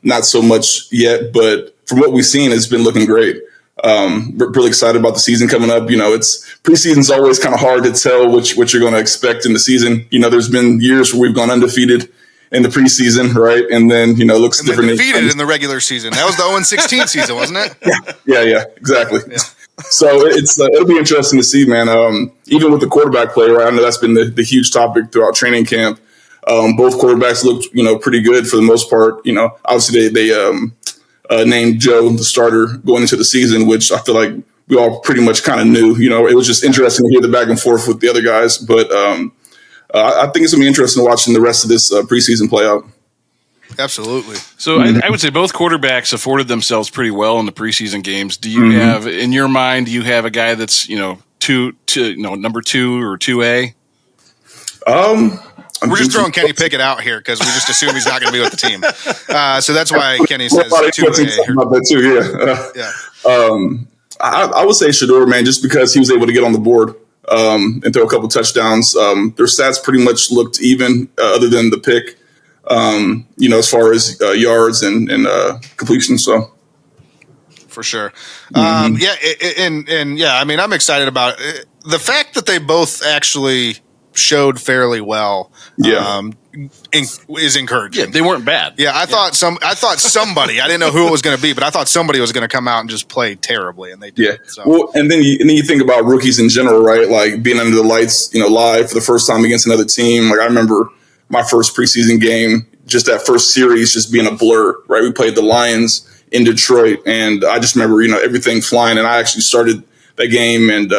not so much yet. But from what we've seen, it's been looking great. Really excited about the season coming up. It's preseason's always kind of hard to tell what you're going to expect in the season. There's been years where we've gone undefeated in the preseason, right? And then, looks different. Defeated in the regular season. That was the 0-16 season, wasn't it? Yeah, exactly. Yeah. So it'll be interesting to see, man. Even with the quarterback play, right? I know that's been the huge topic throughout training camp. Both quarterbacks looked, pretty good for the most part. Obviously they named Joe the starter going into the season, which I feel like we all pretty much kind of knew. It was just interesting to hear the back and forth with the other guys. But I think it's going to be interesting watching the rest of this preseason play out. Absolutely. So I would say both quarterbacks afforded themselves pretty well in the preseason games. Do you have, in your mind, do you have a guy that's, number 2 or 2A? We're just throwing Kenny Pickett out here because we just assume he's not going to be with the team. So that's why Kenny says 2A. About that too, yeah. I would say Shedeur, man, just because he was able to get on the board and throw a couple touchdowns. Their stats pretty much looked even, other than the pick. As far as yards and completion. So for sure. I mean, I'm excited about it. The fact that they both actually showed fairly well. Is encouraging. Yeah, they weren't bad. Yeah, I thought somebody. I didn't know who it was going to be, but I thought somebody was going to come out and just play terribly, and they did. Yeah. So. Well, and then you think about rookies in general, right? Like being under the lights, live for the first time against another team. Like I remember my first preseason game, just that first series, just being a blur, right? We played the Lions in Detroit, and I just remember, everything flying. And I actually started that game, and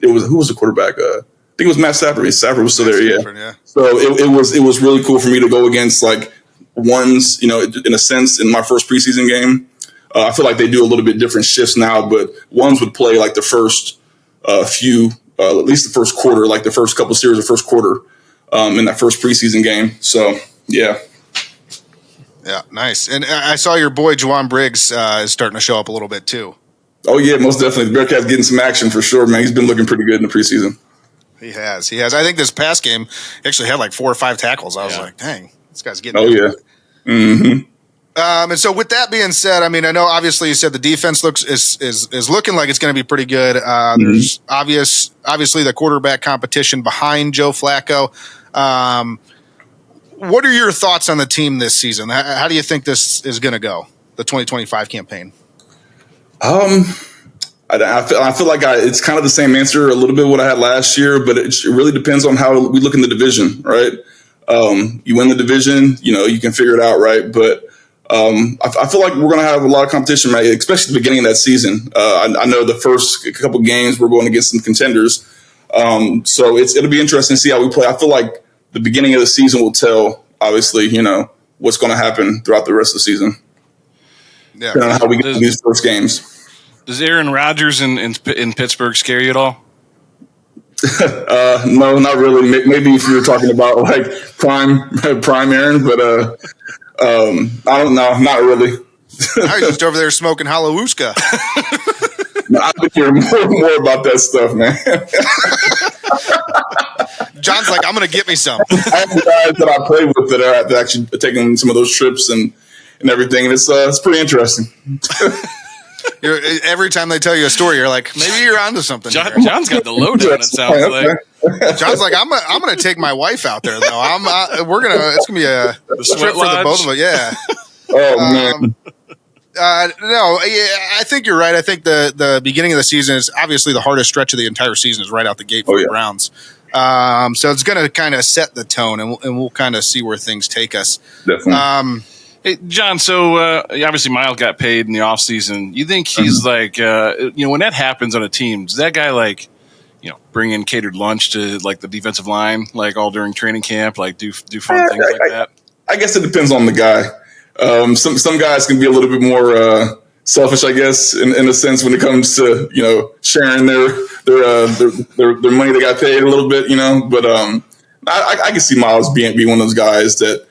who was the quarterback? I think it was Matt Stafford. Stafford was still there, yeah. So it was really cool for me to go against like ones, in a sense, in my first preseason game. I feel like they do a little bit different shifts now, but ones would play like the first few, at least the first quarter, like the first couple series of first quarter in that first preseason game. So, yeah. Yeah, nice. And I saw your boy Juwan Briggs is starting to show up a little bit too. Oh yeah, most definitely. The Bearcats getting some action for sure, man. He's been looking pretty good in the preseason. He has. I think this past game he actually had like 4 or 5 tackles. I was like, dang, this guy's getting. Oh yeah. Mm-hmm. And so with that being said, I mean, I know obviously you said the defense is looking like it's going to be pretty good. There's obviously the quarterback competition behind Joe Flacco. What are your thoughts on the team this season? How do you think this is going to go, the 2025 campaign? I feel like it's kind of the same answer a little bit what I had last year, but it really depends on how we look in the division, right? You win the division, you can figure it out, right? But I feel like we're going to have a lot of competition, right? Especially at the beginning of that season. I know the first couple games we're going against some contenders, so it'll be interesting to see how we play. I feel like the beginning of the season will tell, obviously, what's going to happen throughout the rest of the seson. Yeah, how we get to these first games. Does Aaron Rodgers in Pittsburgh scare you at all? No, not really. Maybe if you're talking about like prime Aaron, but I don't know, not really. I was just over there smoking Hallowooska. I've been hearing more about that stuff, man. John's like, I'm going to get me some. I have guys that I play with that are actually taking some of those trips and everything, and it's pretty interesting. Every time they tell you a story, you're like, maybe you're onto something. John's got the lowdown. It sounds like. John's like, I'm gonna take my wife out there though. It's gonna be a trip for the both of us. Yeah. Oh man. No, I think you're right. I think the beginning of the season is obviously the hardest stretch of the entire season is right out the gate for the Browns. So it's going to kind of set the tone, and we'll kind of see where things take us. Definitely. Hey, John, so obviously Miles got paid in the offseason. You think he's like, when that happens on a team, does that guy like, bring in catered lunch to like the defensive line, like all during training camp, like do fun things like that? I guess it depends on the guy. Some guys can be a little bit more selfish, I guess, in a sense when it comes to sharing their money they got paid a little bit, But I can see Miles being one of those guys that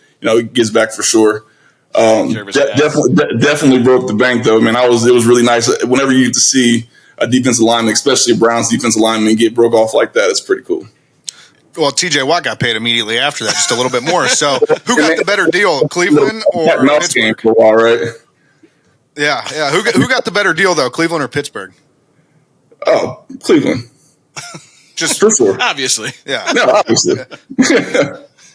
gives back for sure. Definitely broke the bank though. Man, it was really nice whenever you get to see a defensive lineman, especially a Browns defensive lineman, get broke off like that. It's pretty cool. Well, TJ Watt got paid immediately after that, just a little bit more. So, who got the better deal, Cleveland or Pittsburgh? For a while, right? Yeah. Who got the better deal though, Cleveland or Pittsburgh? Oh, Cleveland. Just for sure, obviously. Yeah, no, obviously.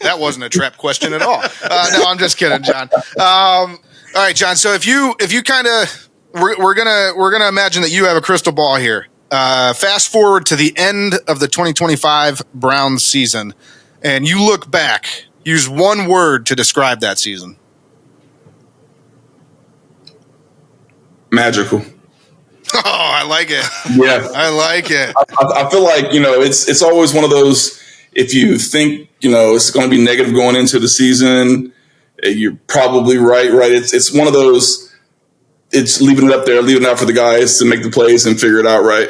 That wasn't a trap question at all. No, I'm just kidding, John. All right, John. So if you kind of we're gonna imagine that you have a crystal ball here. Fast forward to the end of the 2025 Browns season, and you look back. Use one word to describe that season. Magical. Oh, I like it. Yeah, I like it. I feel like it's always one of those. If you think it's going to be negative going into the season, you're probably right. It's one of those. It's leaving it up there, leaving it out for the guys to make the plays and figure it out, right?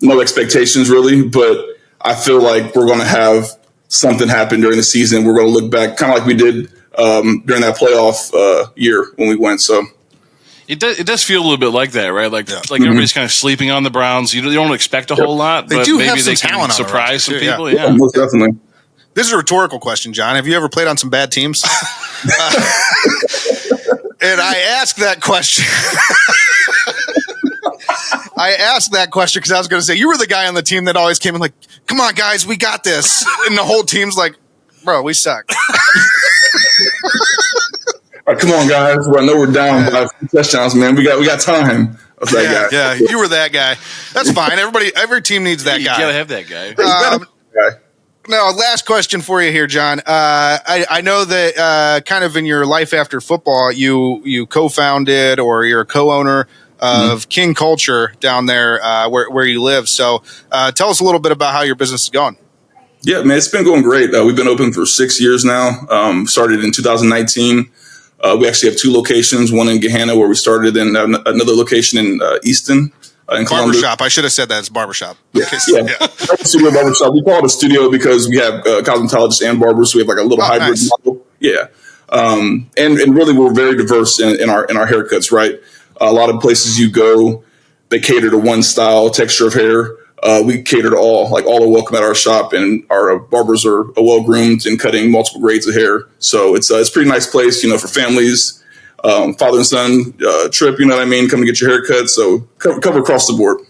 No expectations really, but I feel like we're going to have something happen during the season. We're going to look back kind of like we did during that playoff year when we went. So it does feel a little bit like that, right? Like everybody's kind of sleeping on the Browns. You don't expect a whole lot, but maybe they can surprise some people. Yeah, most definitely. This is a rhetorical question, John. Have you ever played on some bad teams? And I asked that question. Because I was going to say, you were the guy on the team that always came in like, come on, guys, we got this. And the whole team's like, bro, we suck. All right, come on, guys. I know we're down by touchdowns, man. We got time. That guy. Yeah, you were that guy. That's fine. Every team needs that guy. You got to have that guy. No, last question for you here, John. I know that kind of in your life after football, you co-founded or you're a co-owner of King Culture down there where you live. So tell us a little bit about how your business is going. Yeah, man, it's been going great. We've been open for 6 years now. Started in 2019. We actually have 2 locations, one in Gahanna where we started, and another location in Easton. In barbershop. I should have said that. It's barbershop. Yeah. Studio barbershop. We call it a studio because we have cosmetologists and barbers, so we have like a little hybrid model. Yeah. And really, we're very diverse in our haircuts, right? A lot of places you go, they cater to one style, texture of hair. We cater to all, like all are welcome at our shop, and our barbers are well groomed and cutting multiple grades of hair. So it's a pretty nice place, for families, father and son trip. You know what I mean? Come to get your haircut. So cover across the board.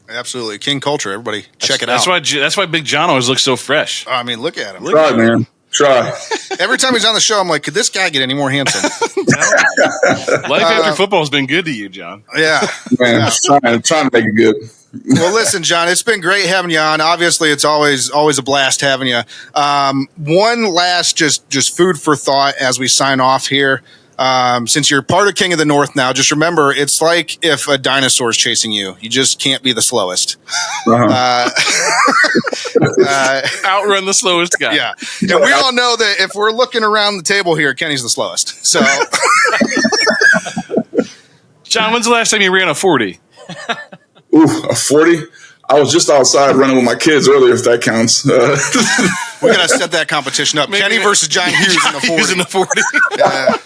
Absolutely, King culture. Everybody, check it out. That's why Big John always looks so fresh. I mean, look at him. Try, man. Try. Every time he's on the show, I'm like, could this guy get any more handsome? Life after football has been good to you, John. Yeah, man. Trying to make it good. Well, listen, John, it's been great having you on. Obviously, it's always a blast having you. One last just food for thought as we sign off here. Since you're part of King of the North now, just remember, it's like if a dinosaur is chasing you. You just can't be the slowest. Outrun the slowest guy. Yeah. And we all know that if we're looking around the table here, Kenny's the slowest. So, John, when's the last time you ran a 40? Ooh, a 40? I was just outside running with my kids earlier, if that counts. We got to set that competition up. Kenny versus John Hughes in the 40. Hughes in the 40. Yeah,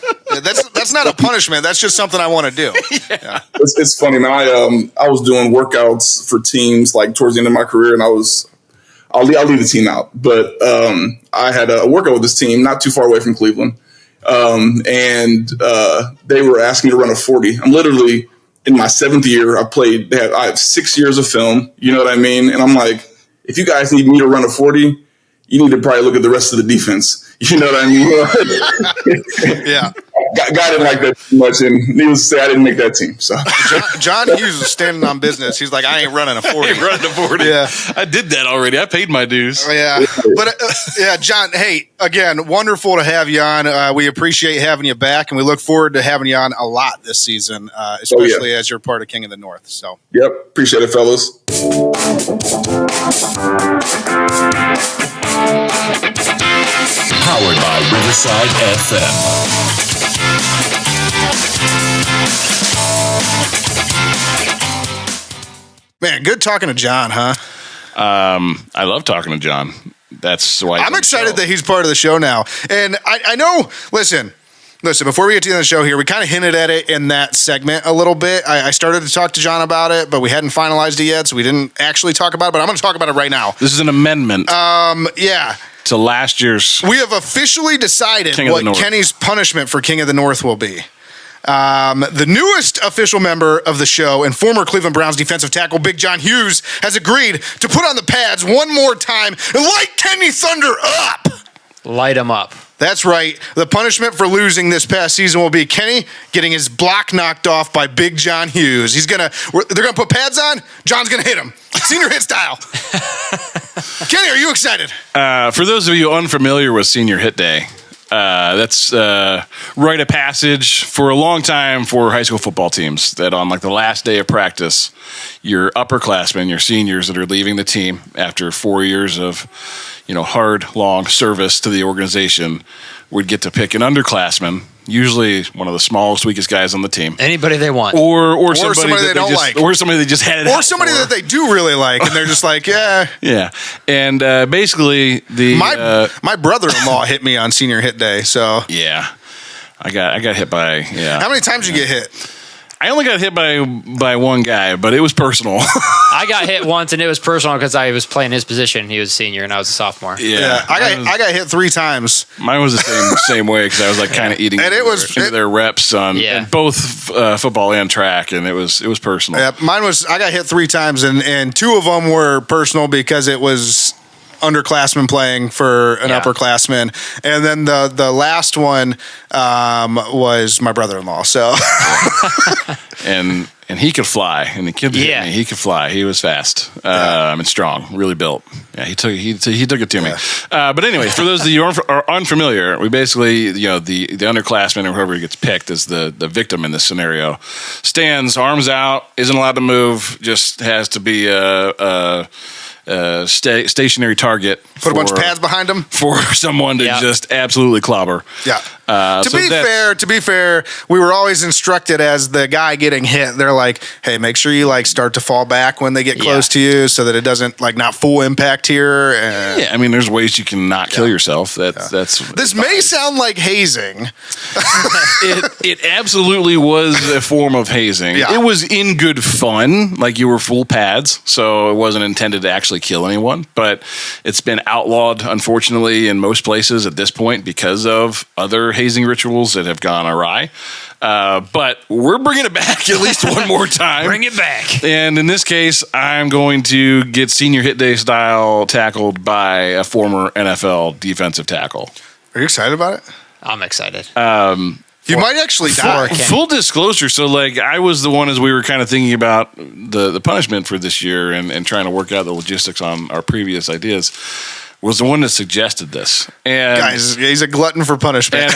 that's not a punishment. That's just something I want to do. Yeah. It's funny, man. I was doing workouts for teams like towards the end of my career, and I'll leave the team out. But I had a workout with this team not too far away from Cleveland, and they were asking me to run a 40. I'm literally in my 7th year. I have 6 years of film. You know what I mean? And I'm like, if you guys need me to run a 40, you need to probably look at the rest of the defense. You know what I mean? Yeah. Guy didn't like that too much, and needless to say, I didn't make that team. So John Hughes is standing on business. He's like, I ain't running a 40. Running a 40. Yeah. I did that already. I paid my dues. Yeah. But, John, hey, again, wonderful to have you on. We appreciate having you back, and we look forward to having you on a lot this season, especially as you're part of King of the North. So, yep. Appreciate it, fellas. Powered by Riverside FM. Man, good talking to John, huh? I love talking to John. That's why I'm excited that he's part of the show now. And I know, listen, before we get to the end of the show here, we kind of hinted at it in that segment a little bit. I started to talk to John about it, but we hadn't finalized it yet, so we didn't actually talk about it, but I'm going to talk about it right now. This is an amendment. Yeah. To last year's. We have officially decided what Kenny's punishment for King of the North will be. The newest official member of the show and former Cleveland Browns defensive tackle Big John Hughes has agreed to put on the pads one more time and light Kenny Thunder up. Light him up. That's right. The punishment for losing this past season will be Kenny getting his block knocked off by Big John Hughes. They're gonna put pads on. John's gonna hit him. Senior hit style. Kenny, are you excited? For those of you unfamiliar with Senior Hit Day, that's rite of passage for a long time for high school football teams, that on like the last day of practice, your upperclassmen, your seniors that are leaving the team after 4 years of hard, long service to the organization, would get to pick an underclassman, usually one of the smallest, weakest guys on the team. Anybody they want. Or somebody that they don't like. Or somebody they just had it Or somebody that they do really like, and they're just like, yeah. Yeah. And basically, my brother-in-law hit me on Senior Hit Day, so. Yeah. I got hit by, How many times did you get hit? I only got hit by one guy, but it was personal. I got hit once, and it was personal because I was playing his position. He was a senior, and I was a sophomore. Yeah. I got hit 3 times. Mine was the same way because I was like kind of eating into their reps on both football and track, and it was personal. Yeah, I got hit 3 times, and 2 of them were personal because it was underclassmen playing for an upperclassman, and then the last one was my brother-in-law. So, and he could fly, and the kid that hit me, he could fly. He was fast and strong, really built. Yeah, he took it to me. But anyway, for those of you who are unfamiliar, we basically the underclassman or whoever gets picked as the victim in this scenario stands, arms out, isn't allowed to move, just has to be stationary target. Put a bunch of pads behind him for someone to just absolutely clobber. Yeah. To be fair, we were always instructed as the guy getting hit. They're like, "Hey, make sure you like start to fall back when they get close to you, so that it doesn't like not full impact here." Yeah, I mean, there's ways you can not kill yourself. That's This may sound like hazing. It absolutely was a form of hazing. Yeah. It was in good fun, like you were full pads, so it wasn't intended to actually kill anyone. But it's been outlawed, unfortunately, in most places at this point because of other hazing rituals that have gone awry. But we're bringing it back at least one more time. Bring it back. And in this case, I'm going to get senior hit day style tackled by a former NFL defensive tackle. Are you excited about it? I'm excited. You might actually die. Full disclosure, so like I was the one as we were kind of thinking about the punishment for this year and trying to work out the logistics on our previous ideas, was the one that suggested this. And Guys, he's a glutton for punishment.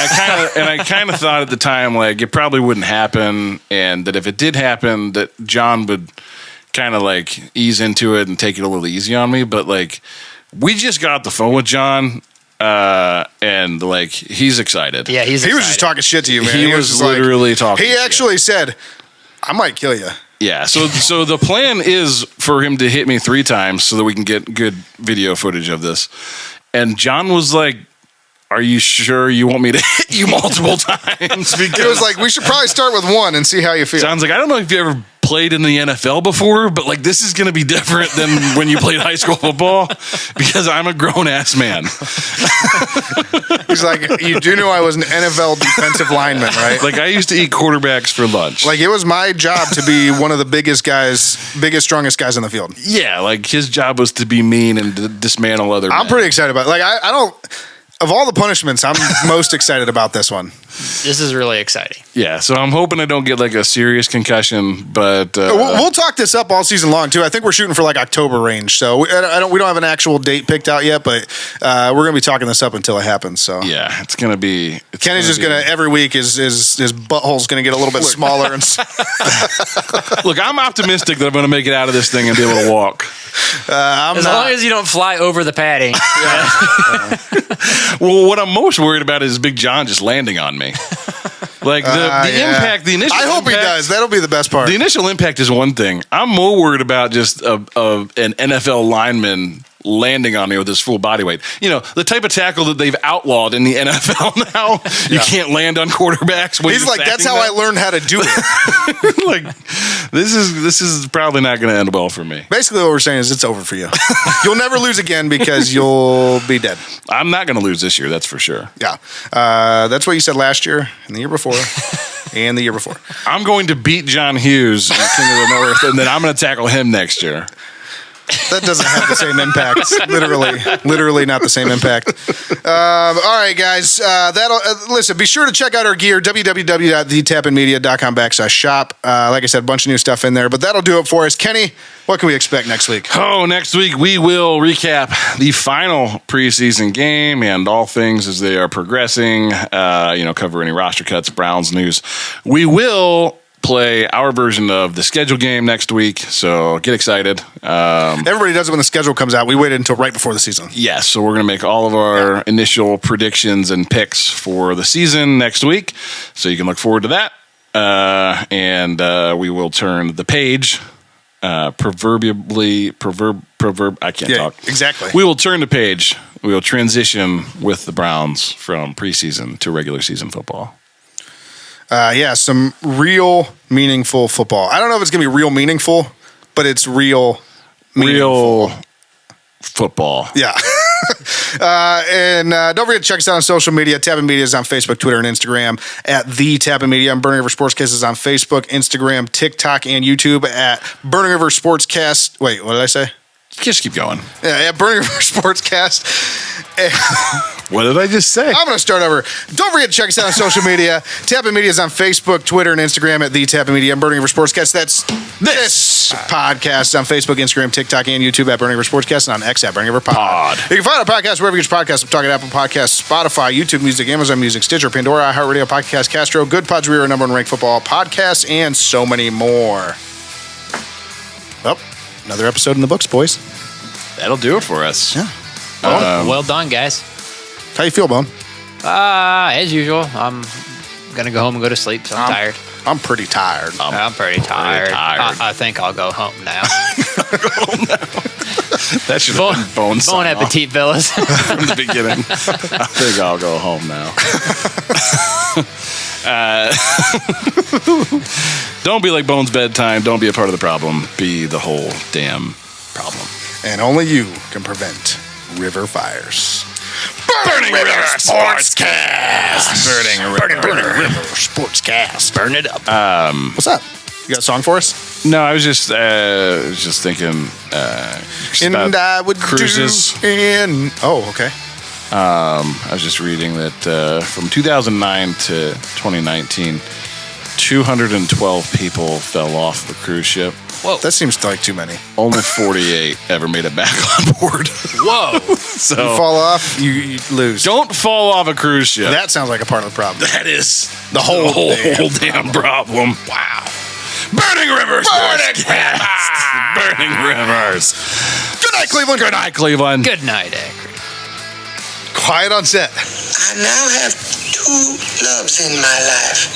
And I kind of thought at the time like it probably wouldn't happen, and that if it did happen, that John would kind of like ease into it and take it a little easy on me. But like we just got off the phone with John. And like he's excited. Yeah, he was just talking shit to you, man. He was just literally talking. He actually said, "I might kill you." Yeah. So the plan is for him to hit me 3 times so that we can get good video footage of this. And John was like, "Are you sure you want me to hit you multiple times?" Because it was like, we should probably start with 1 and see how you feel. John's like, "I don't know if you ever played in the NFL before, but like this is going to be different than when you played high school football because I'm a grown ass man." He's like, "You do know I was an NFL defensive lineman, right?" Like I used to eat quarterbacks for lunch. Like it was my job to be one of the biggest, strongest guys on the field. Yeah, like his job was to be mean and to dismantle other I'm men. pretty excited about it. Like I don't. Of all the punishments, I'm most excited about this one. This is really exciting. Yeah, so I'm hoping I don't get like a serious concussion, but We'll talk this up all season long too. I think we're shooting for like October range, so we don't have an actual date picked out yet, but we're gonna be talking this up until it happens. So yeah, it's gonna be. Kenny's just gonna every week his butthole's gonna get a little bit smaller and. Look, I'm optimistic that I'm gonna make it out of this thing and be able to walk. As long as you don't fly over the padding. Well, what I'm most worried about is Big John just landing on me. Like the impact, the initial. I hope he does. That'll be the best part. The initial impact is one thing. I'm more worried about just an NFL lineman landing on me with his full body weight. You know, the type of tackle that they've outlawed in the NFL now. You can't land on quarterbacks. When He's like, that's how I learned how to do it. Like, this is probably not going to end well for me. Basically, what we're saying is it's over for you. You'll never lose again because you'll be dead. I'm not going to lose this year, that's for sure. Yeah. That's what you said last year and the year before and the year before. I'm going to beat John Hughes in King of the North, and then I'm going to tackle him next year. That doesn't have the same impact. Literally not the same impact. All right, guys. Listen, be sure to check out our gear, www.thetappingmedia.com/shop. Like I said, a bunch of new stuff in there, but that'll do it for us. Kenny, what can we expect next week? Oh, next week we will recap the final preseason game and all things as they are progressing. Cover any roster cuts, Browns news. We will play our version of the schedule game next week, so get excited. Everybody does it when the schedule comes out. We waited until right before the season. Yes, so we're going to make all of our initial predictions and picks for the season next week, so you can look forward to that. And we will turn the page, I can't talk. Exactly. We will turn the page. We will transition with the Browns from preseason to regular season football. Some real meaningful football. I don't know if it's going to be real meaningful, but it's real meaningful. Real football. Yeah. And don't forget to check us out on social media. Tapping Media is on Facebook, Twitter, and Instagram at The Tapping Media. Burning River Sportscast is on Facebook, Instagram, TikTok, and YouTube at Burning River Sportscast. Wait, what did I say? Just keep going. Yeah, at Burning River Sportscast. What did I just say? I'm going to start over. Don't forget to check us out on social media. Tapping Media is on Facebook, Twitter, and Instagram at The Tapping Media. I'm Burning River Sportscast. That's this podcast on Facebook, Instagram, TikTok, and YouTube at Burning River Sportscast, and on X at Burning River Pod. You can find our podcast wherever you get your podcasts. I'm talking Apple Podcasts, Spotify, YouTube Music, Amazon Music, Stitcher, Pandora, iHeartRadio, Podcast Castro, Good Pods, we are number one ranked football podcast, and so many more. Well, another episode in the books, boys. That'll do it for us. Yeah. Well done, guys. How you feel, Bone? As usual, I'm gonna go home and go to sleep. So I'm tired. I'm pretty tired. I'm pretty tired. I think I'll go home now. That should have been Bones. Bon appetit, fellas. From the beginning. I think I'll go home now. Don't be like Bones' bedtime. Don't be a part of the problem. Be the whole damn problem. And only you can prevent river fires. Burning River Sportscast. Burning River Sportscast. Burn it up. What's up? You got a song for us? No, I was just thinking. And I would cruises. Oh, okay. I was just reading that from 2009 to 2019, 212 people fell off the cruise ship. Whoa, that seems like too many. Only 48 ever made it back on board. Whoa! So you fall off, you lose. Don't fall off a cruise ship. That sounds like a part of the problem. That is the whole damn problem. Wow. Burning Rivers. Burning Rivers. Good night, Cleveland. Good night, Cleveland. Good night, Akron. Quiet on set. I now have two loves in my life.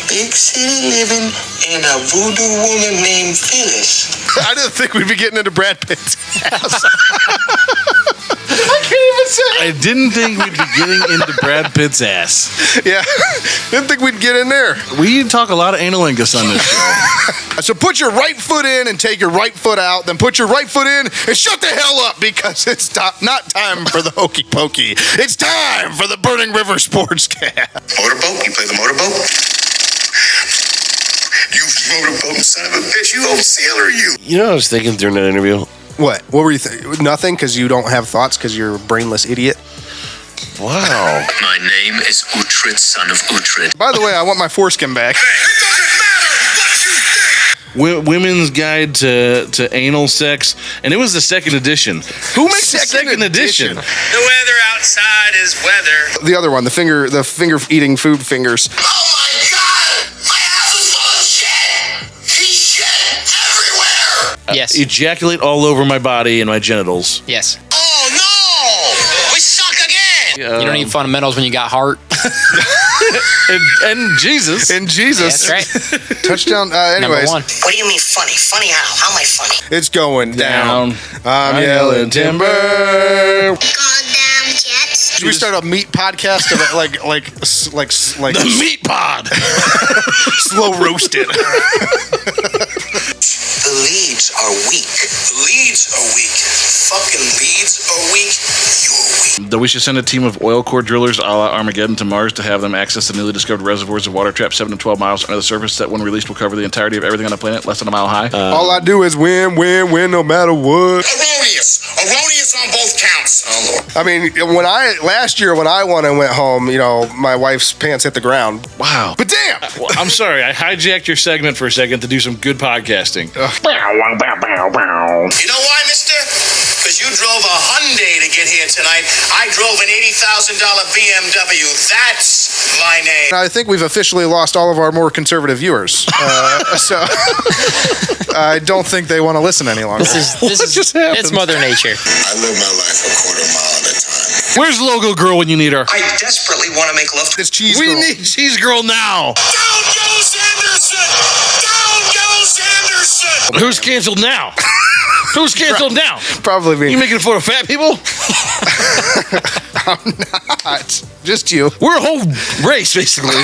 Big city living and a voodoo woman named Phyllis. I didn't think we'd be getting into Brad Pitt's ass. I can't even say it. I didn't think we'd be getting into Brad Pitt's ass. Yeah, didn't think we'd get in there. We talk a lot of analingus on this show. So put your right foot in and take your right foot out. Then put your right foot in and shut the hell up because it's not time for the hokey pokey. It's time for the Burning River Sportscast. Motorboat? You play the motorboat? You motorboat son of a bitch. You old sailor, you. You know what I was thinking during that interview? What were you thinking? Nothing, because you don't have thoughts because you're a brainless idiot. Wow. My name is Uhtred, son of Uhtred. By the way, I want my foreskin back. It doesn't matter what you think. Women's Guide to Anal Sex, and it was the second edition. Who makes the second edition? The weather outside is weather. The other one, the finger eating food fingers. Oh my God! My house is full of shit! He's shit everywhere! Yes. Ejaculate all over my body and my genitals. Yes. Oh no! We suck again! You don't need fundamentals when you got heart. and Jesus. And Jesus. That's right. Touchdown. Number Anyways, one. What do you mean funny? Funny how? How am I funny? it's going down. I'm yelling yelling timber. Goddamn jets. Should we start a meat podcast of like The meat pod. slow roasted? The leads are weak. Leads are weak. Fucking leads are weak. You're weak. That we should send a team of oil core drillers a la Armageddon to Mars to have them access the newly discovered reservoirs of water trapped 7 to 12 miles under the surface that, when released, will cover the entirety of everything on the planet less than a mile high. All I do is win no matter what. Erroneous. Erroneous on both counts. Oh, Lord. I mean, last year when I won and went home, my wife's pants hit the ground. Wow. But damn! Well, I'm sorry, I hijacked your segment for a second to do some good podcasting. You know why, mister? Because you drove a Hyundai to get here tonight. I drove an $80,000 BMW. That's my name. I think we've officially lost all of our more conservative viewers. So I don't think they want to listen any longer. This is just happened? It's Mother Nature. I live my life a quarter mile at a time. Where's Logo Girl when you need her? I desperately want to make love to This cheese We girl. need Cheese Girl now. Down goes Anderson! Down goes Anderson! Who's canceled now? Who's canceled now? Probably me. You making fun of fat people? I'm not. Just you. We're a whole race, basically.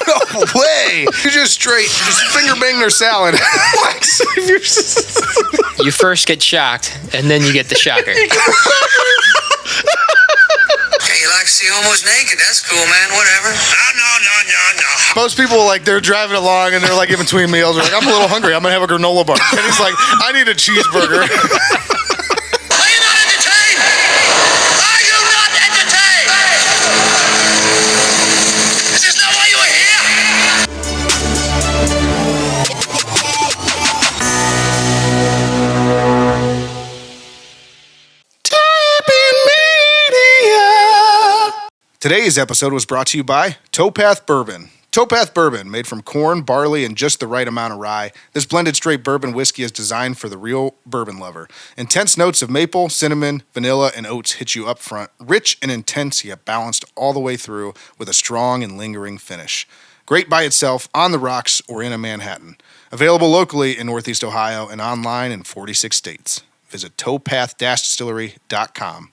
No way. You just finger bang their salad. What? You first get shocked, and then you get the shocker. Hey, you like to see homos naked? That's cool, man. Whatever. No. Most people, they're driving along and they're in between meals. They're like, I'm a little hungry. I'm going to have a granola bar. And he's like, I need a cheeseburger. Are you not entertained? Are you not entertained? Is this not why you were here? Today's episode was brought to you by Towpath Bourbon. Towpath Bourbon, made from corn, barley, and just the right amount of rye. This blended straight bourbon whiskey is designed for the real bourbon lover. Intense notes of maple, cinnamon, vanilla, and oats hit you up front. Rich and intense, yet balanced all the way through with a strong and lingering finish. Great by itself, on the rocks, or in a Manhattan. Available locally in Northeast Ohio and online in 46 states. Visit towpath-distillery.com